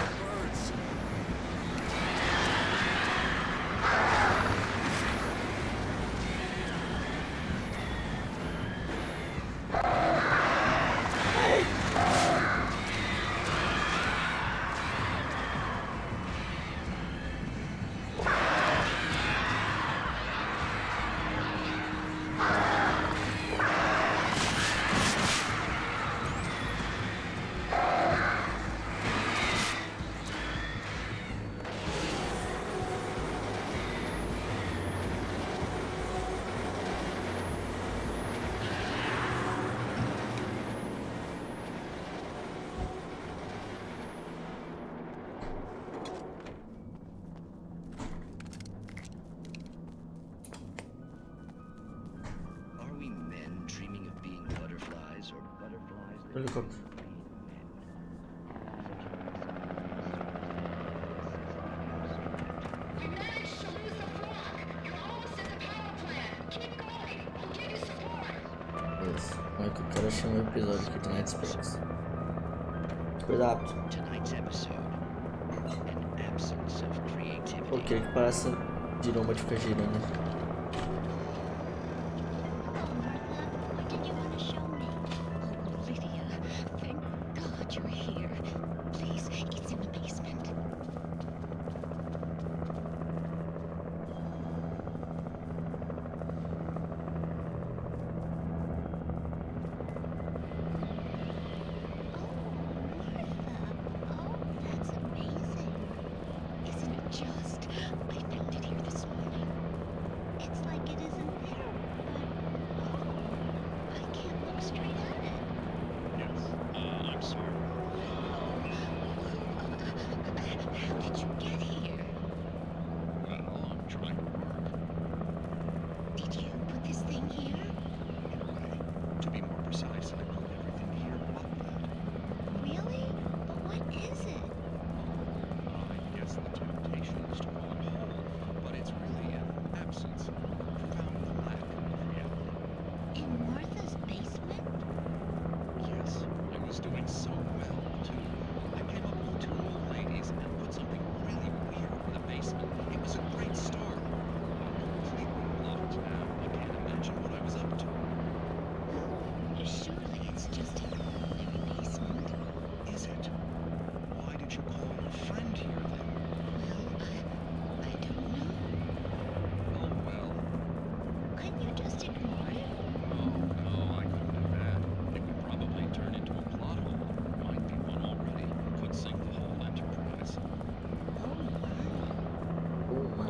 Helicóptero. Beleza. Como é que o cara chama o episódio aqui? Tonight's Spirits. Super rápido. Ok, que parece de nômade ficar girando.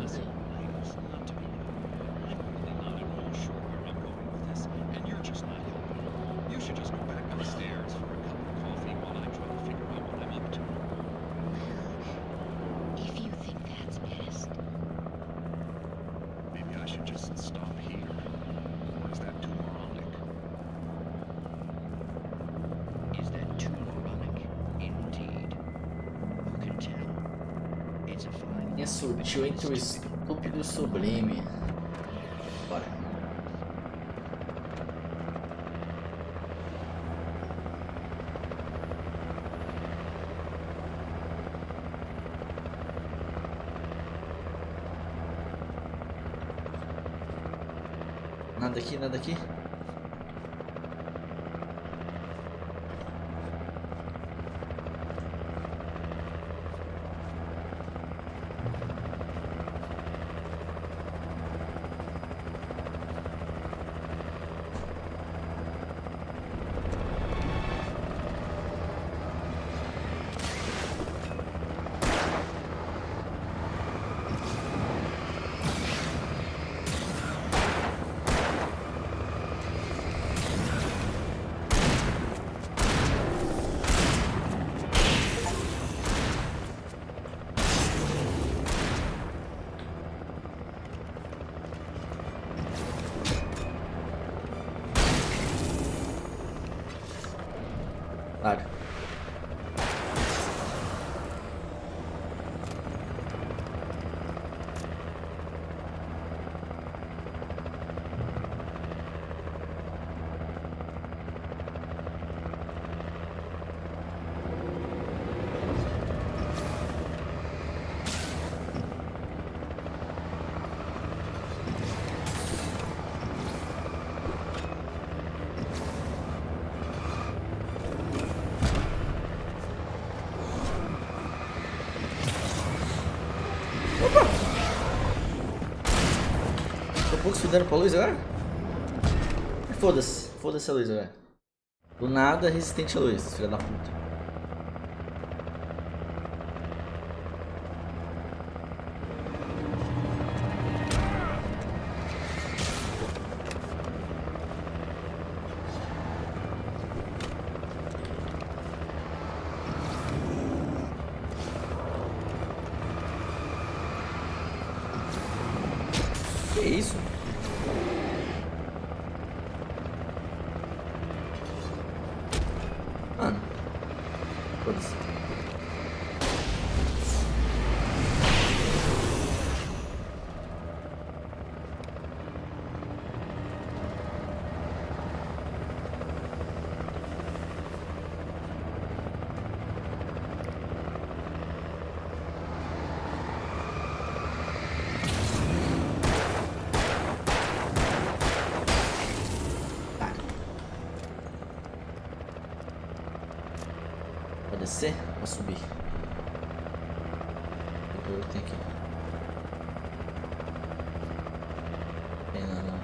Listen, ladies, not to be rude. I'm really not at all sure where I'm going with this, and you're just not helping. You should just go back upstairs for a cup of coffee while I try to figure out what I'm up to. If you think that's best. Maybe I should just stop here. Or is that too moronic? Is that too moronic? Indeed. Who can tell? It's a fine Linha sutil entre o estúpido e o sublime. Bora. Nada aqui, nada aqui. Claro. Poucos fizeram pra luz agora? Foda-se, foda-se a luz agora. Do nada resistente à luz, filha da puta. Que isso? Mano. Foda-se. Pra descer? Pra subir? Depois eu tenho que... Tem nada não.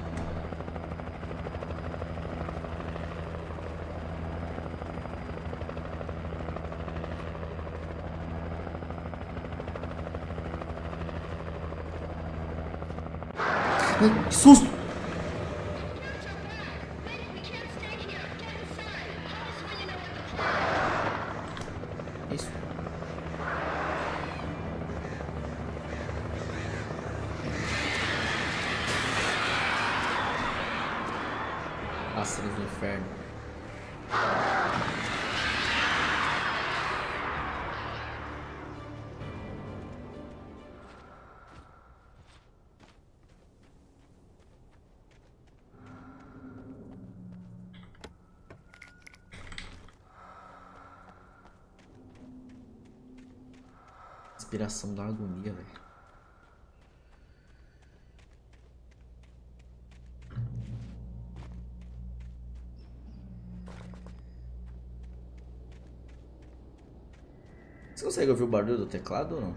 Ai, que susto! Isso. Pássaros do inferno. Inspiração da agonia, velho. Você consegue ouvir o barulho do teclado ou não?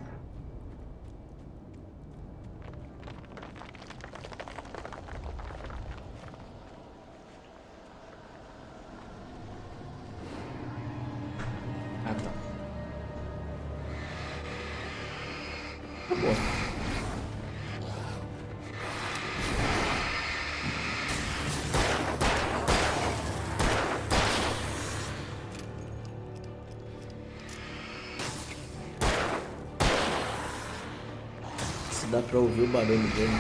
Ah, tá. Tá bom. Dá pra ouvir o barulho dele.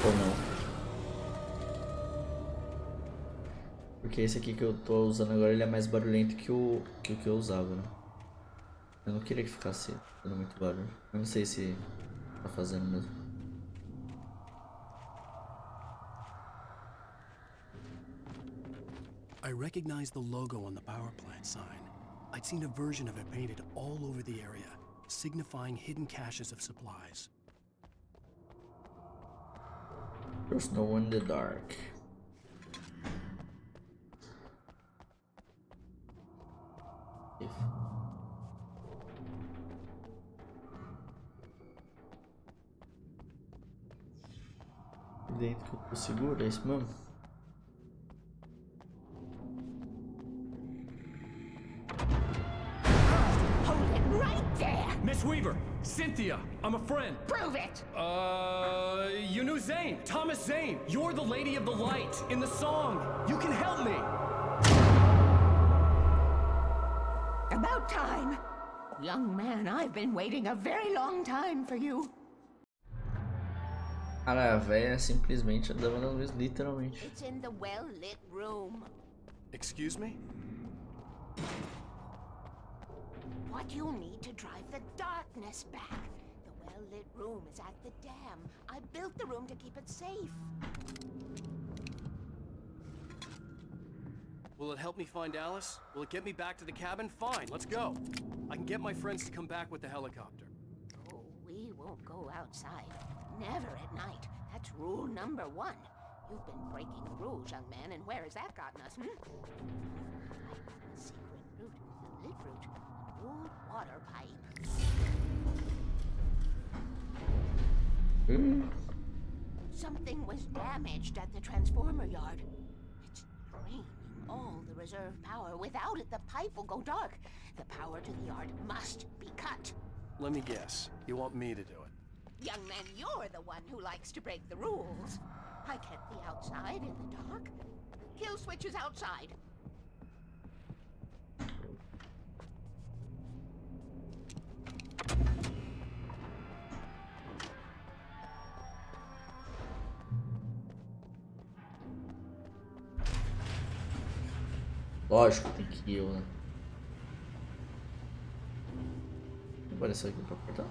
Ou não. Porque esse aqui que eu tô usando agora, ele é mais barulhento que o que eu usava, né? Eu não queria que ficasse dando muito barulho. Eu não sei se tá fazendo mesmo. I recognized the logo on the power plant sign. I'd seen a version of it painted all over the area, signifying hidden caches of supplies. There's no one in the dark. Dentro que eu tô seguro, é isso mesmo? Hold it right there! Miss Weaver, Cynthia, I'm a friend. Prove it! You knew Zane, Thomas Zane. You're the Lady of the Light in the song. You can help me. About time. Young man, I've been waiting a very long time for you. Cara, a véia é simplesmente a dama da luz, literalmente. It's in the well-lit room. Excuse me? What you need to drive the darkness back. The well-lit room is at the dam. I built the room to keep it safe. Will it help me find Alice? Will it get me back to the cabin? Fine, let's go. I can get my friends to come back with the helicopter. Oh, we won't go outside. Never at night. That's rule number 1. You've been breaking rules, young man, and where has that gotten us, A secret route, a lit route, an old water pipe. Something was damaged at the transformer yard. It's draining all the reserve power. Without it, the pipe will go dark. The power to the yard must be cut. Let me guess. You want me to do it? Young man, you're the one who likes to break the rules. I can't be outside in the dark. The kill switch is outside. Lógico, tem que ir eu, né? Apareceu aqui pra apertar.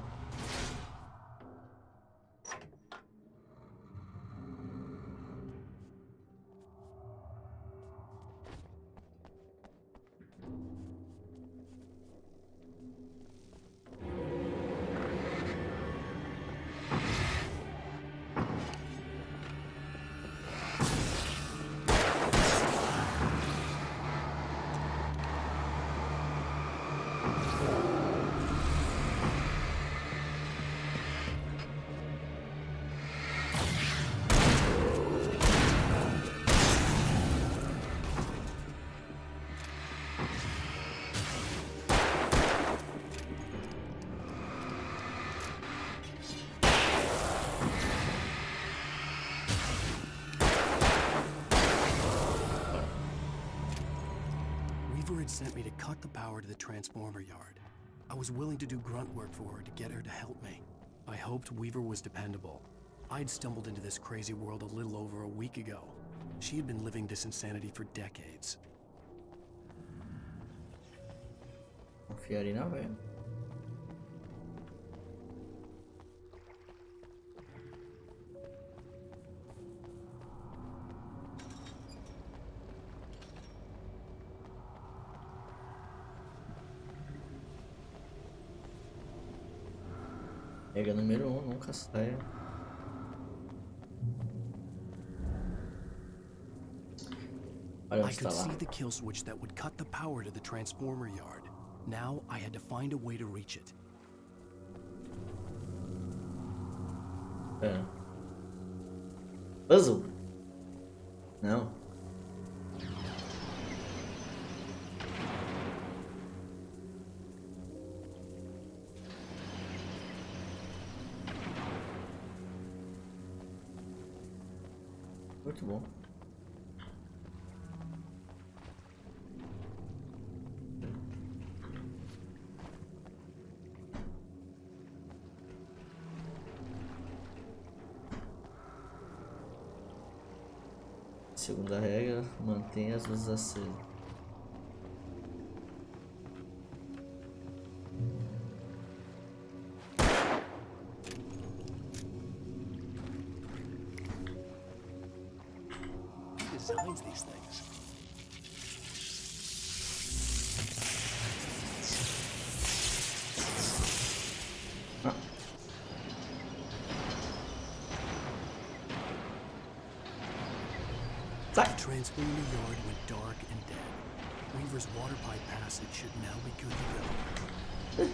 Had sent me to cut the power to the transformer yard. I was willing to do grunt work for her to get her to help me. I hoped Weaver was dependable. I'd stumbled into this crazy world a little over a week ago. She had been living this insanity for decades. Confiarei na velha. Regra número 1, nunca saia. Olha I onde está could lá. see the kill switch that would cut the power to the transformer yard. Now I had to find a way to reach it. É. Puzzle? Não. Muito bom. Segunda regra, mantenha as luzes acesas. Who designs these things? Transforming the yard went dark and dead. Weaver's water pipe passage should now be good to go.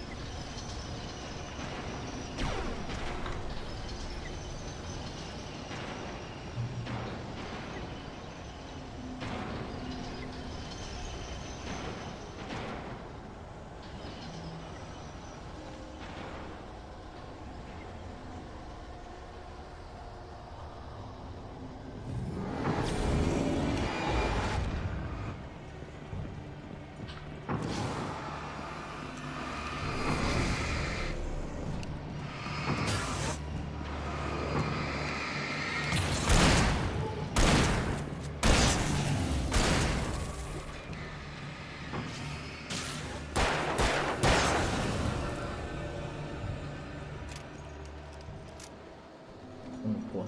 Porra.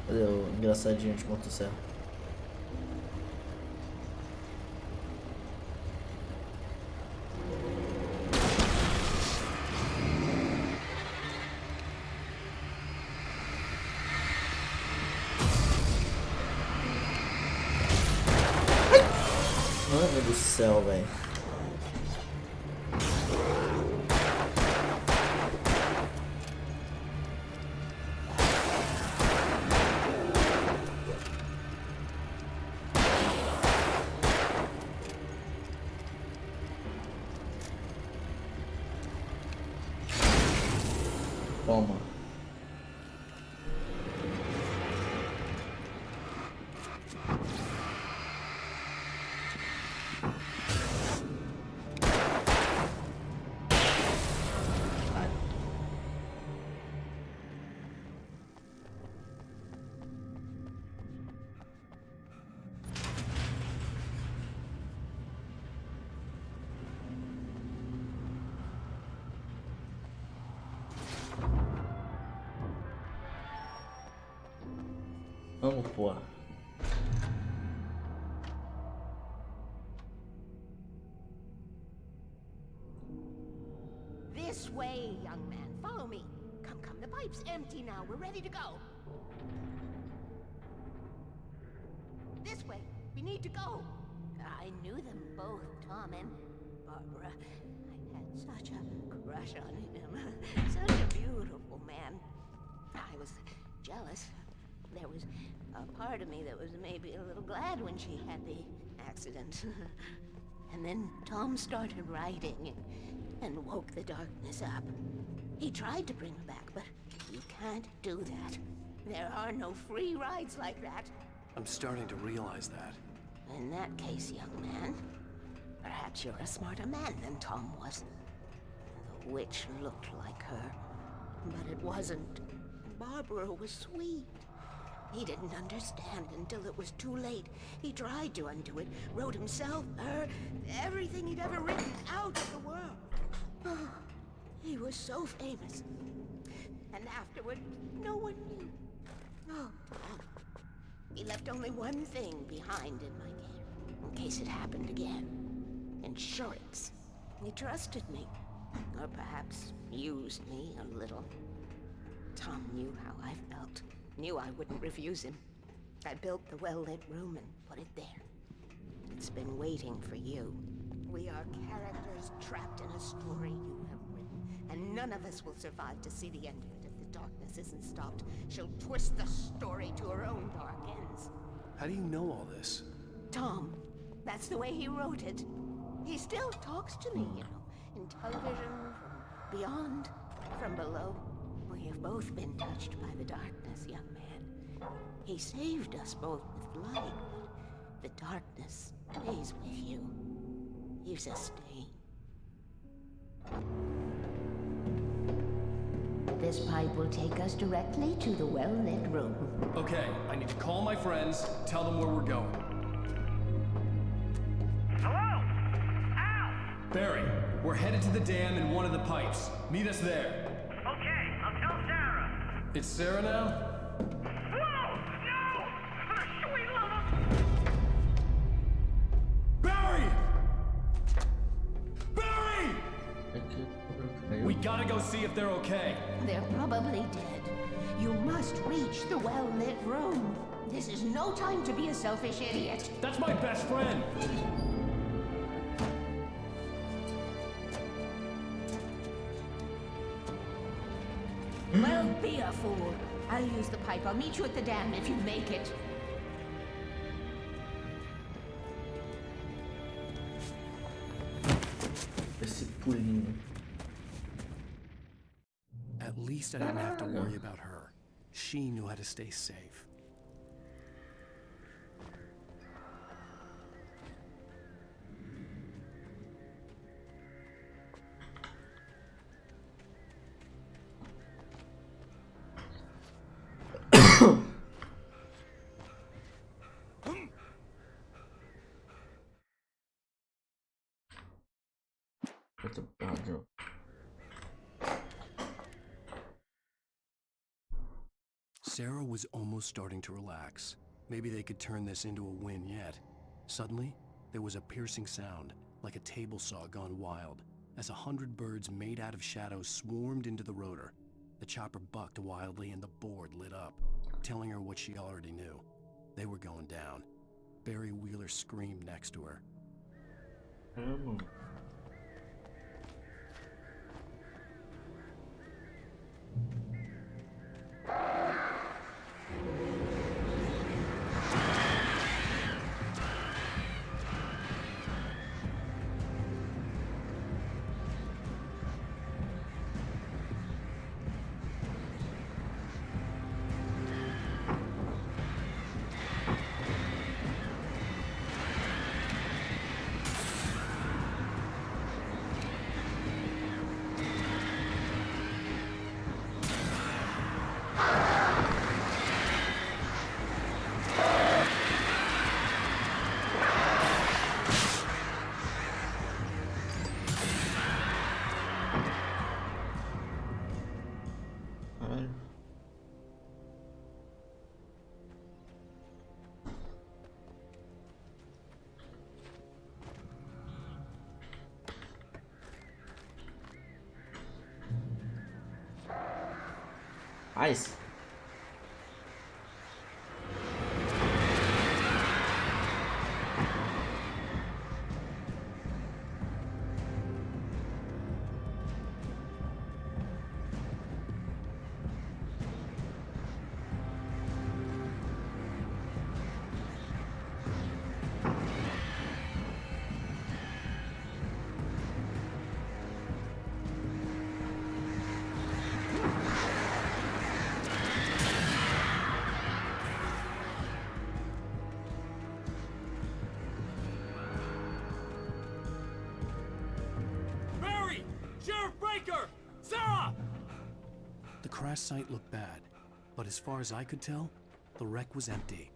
Cadê o engraçadinho de motosserra? Mano do céu, velho. Toma. Vamos, porra. This way, young man. Follow me. Come, come. The pipe's empty now. We're ready to go. This way. We need to go. I knew them both, Tom and Barbara. I had such a crush on him. Such a beautiful man. I was jealous. There was a part of me that was maybe a little glad when she had the accident. And then Tom started writing and woke the darkness up. He tried to bring her back, but you can't do that. There are no free rides like that. I'm starting to realize that. In that case, young man, perhaps you're a smarter man than Tom was. The witch looked like her, but it wasn't. Barbara was sweet. He didn't understand until it was too late. He tried to undo it, wrote himself, her, everything he'd ever written out of the world. Oh, he was so famous. And afterward, no one knew. Oh, Tom. He left only one thing behind in my care, in case it happened again. Insurance. He trusted me. Or perhaps used me a little. Tom knew how I felt. Knew I wouldn't refuse him. I built the well-lit room and put it there. It's been waiting for you. We are characters trapped in a story you have written, and none of us will survive to see the end of it if the darkness isn't stopped. She'll twist the story to her own dark ends. How do you know all this? Tom, that's the way he wrote it. He still talks to me, you know, in television, from beyond, from below. We have both been touched by the darkness, young man. He saved us both with light. The darkness stays with you. Leaves a stain. This pipe will take us directly to the well-lit room. Okay, I need to call my friends, tell them where we're going. Hello? Al! Barry, we're headed to the dam in one of the pipes. Meet us there. Okay, I'll tell Sarah. It's Sarah now? Whoa! No! For the sweet love of... Barry! Barry! We gotta go see if they're okay. They're probably dead. You must reach the well-lit room. This is no time to be a selfish idiot. That's my best friend. Well, be a fool. I'll use the pipe. I'll meet you at the dam if you make it. Esse pulinho. At least I didn't have to worry about her. She knew how to stay safe. Sarah was almost starting to relax. Maybe they could turn this into a win yet. Suddenly, there was a piercing sound, like a table saw gone wild, as 100 birds made out of shadows swarmed into the rotor. The chopper bucked wildly and the board lit up, telling her what she already knew. They were going down. Barry Wheeler screamed next to her. Ice. Sarah! The crash site looked bad, but as far as I could tell, the wreck was empty.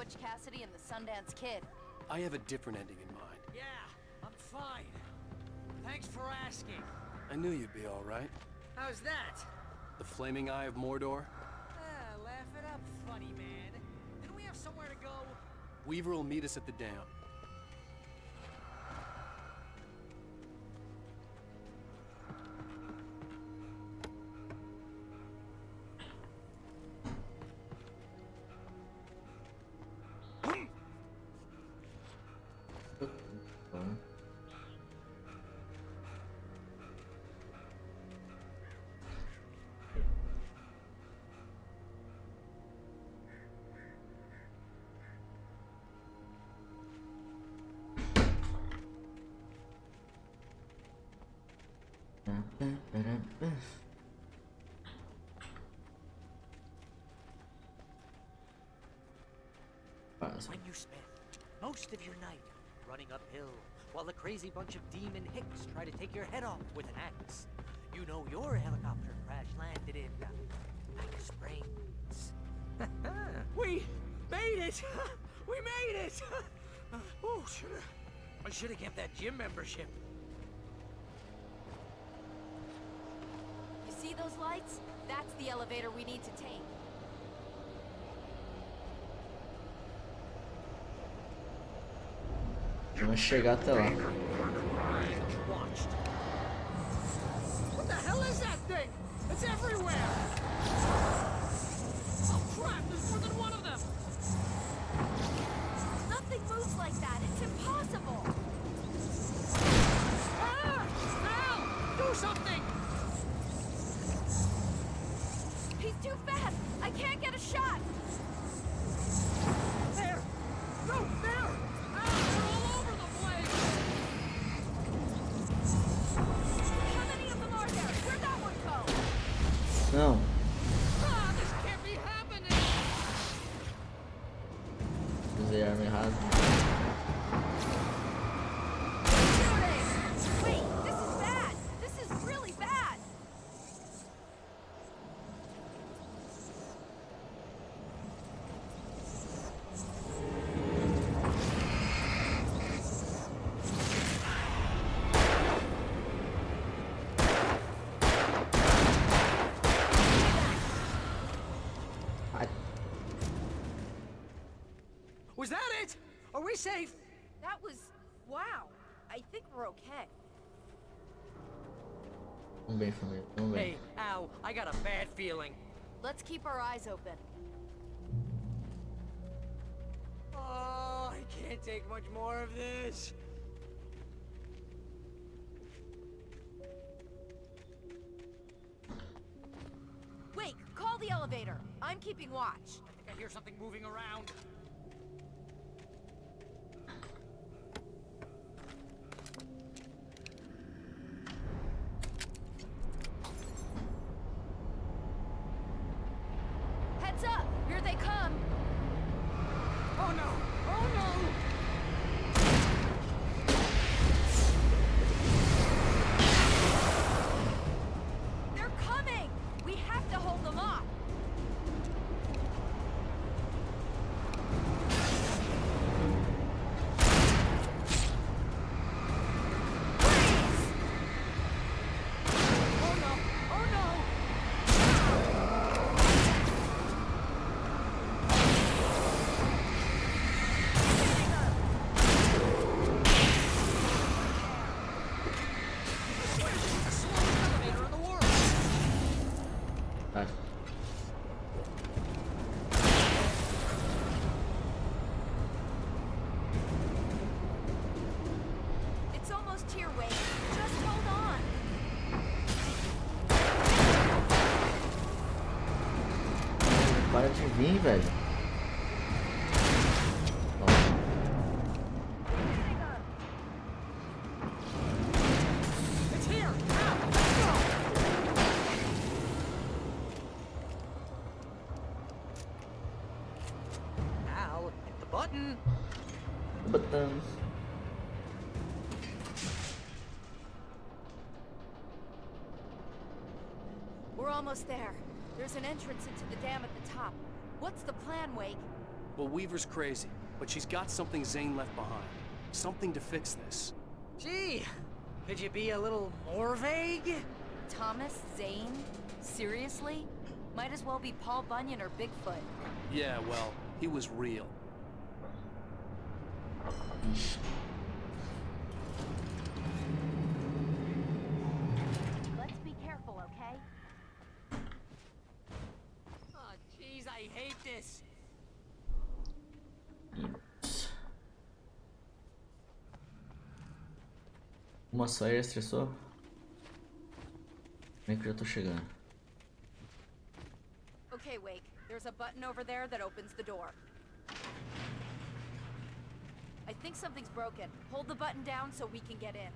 Butch Cassidy and the Sundance Kid. I have a different ending in mind. Yeah, I'm fine. Thanks for asking. I knew you'd be all right. How's that? The flaming eye of Mordor? Ah, laugh it up, funny man. Didn't we have somewhere to go? Weaver will meet us at the dam. When you spend most of your night running uphill while the crazy bunch of demon hicks try to take your head off with an axe, you know your helicopter crash landed in Night Springs. We made it! We made it! Oh, I should have kept that gym membership. You see those lights? That's the elevator we need to take. Vamos chegar até lá. What the hell is that thing? It's everywhere! Oh crap, there's more than one of them! Nothing moves like that. It's impossible. Ah! Al! Do something! He's too fast. I can't get a shot. There! No, there! Ah, they're all over the place! How many of them are there? Where'd that one go? Não. Ah, this can't be happening! Usei a arma errada. Wait, this is bad. This is really bad. Was that it? Are we safe? That was... wow. I think we're okay. Vamos bem, família. Vamos bem. Hey, Al, I got a bad feeling. Let's keep our eyes open. Oh, I can't take much more of this. Wait, call the elevator. I'm keeping watch. I think I hear something moving around. Heads up! Here they come! Oh no! Oh no! They're coming! We have to hold them off! Oh no! Oh no! I swear this is the slowest elevator in the world! Vai. It's almost here, Wade. Just hold on. Para de vir, velho. Ó. It's here! Al, let's go! Al, hit the button! Botão. We're almost there. There's an entrance into the dam at the top. What's the plan, Wake? Well, Weaver's crazy, but she's got something Zane left behind. Something to fix this. Gee, could you be a little more vague? Thomas Zane? Seriously? Might as well be Paul Bunyan or Bigfoot. Yeah, well, he was real. Let's be careful, okay? Oh, jeez, I hate this. Uma só já estressou? Bem que eu já tô chegando. Okay, Wake. There's a button over there that opens the door. I think something's broken. Hold the button down so we can get in.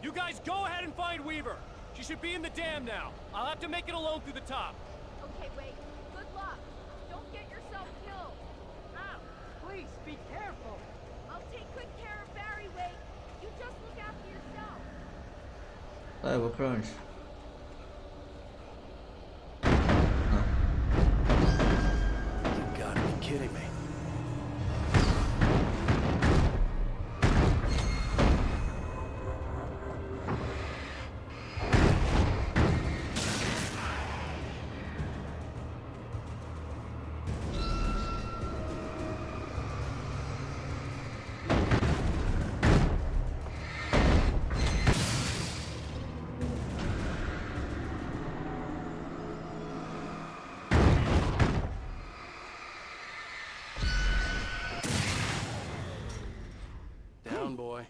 You guys go ahead and find Weaver. She should be in the dam now. I'll have to make it alone through the top. Okay, wait. Good luck. Don't get yourself killed. Ow! Please, be careful. I'll take good care of Barry, Wake. You just look after yourself. Ah, eu vou pra onde? You gotta be kidding me. Boy.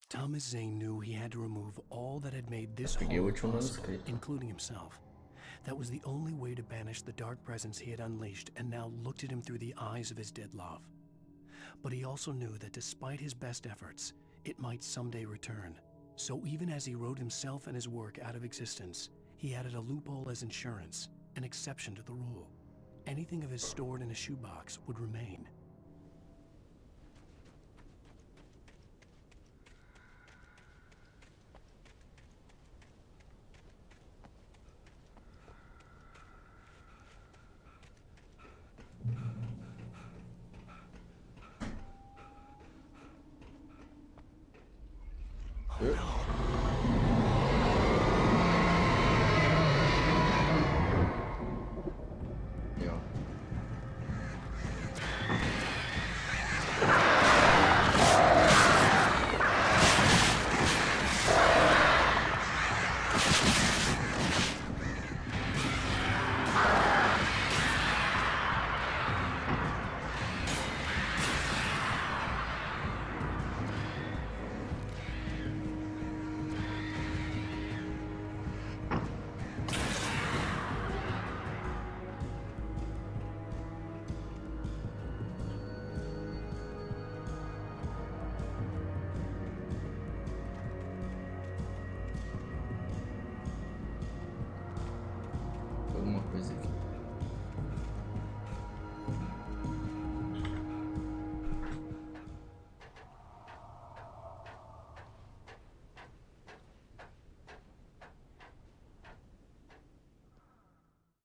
Thomas Zane knew he had to remove all that had made this horror possible, including himself. That was the only way to banish the dark presence he had unleashed and now looked at him through the eyes of his dead love. But he also knew that despite his best efforts, it might someday return. So even as he wrote himself and his work out of existence, he added a loophole as insurance, an exception to the rule. Anything of his stored in a shoebox would remain. Oh no.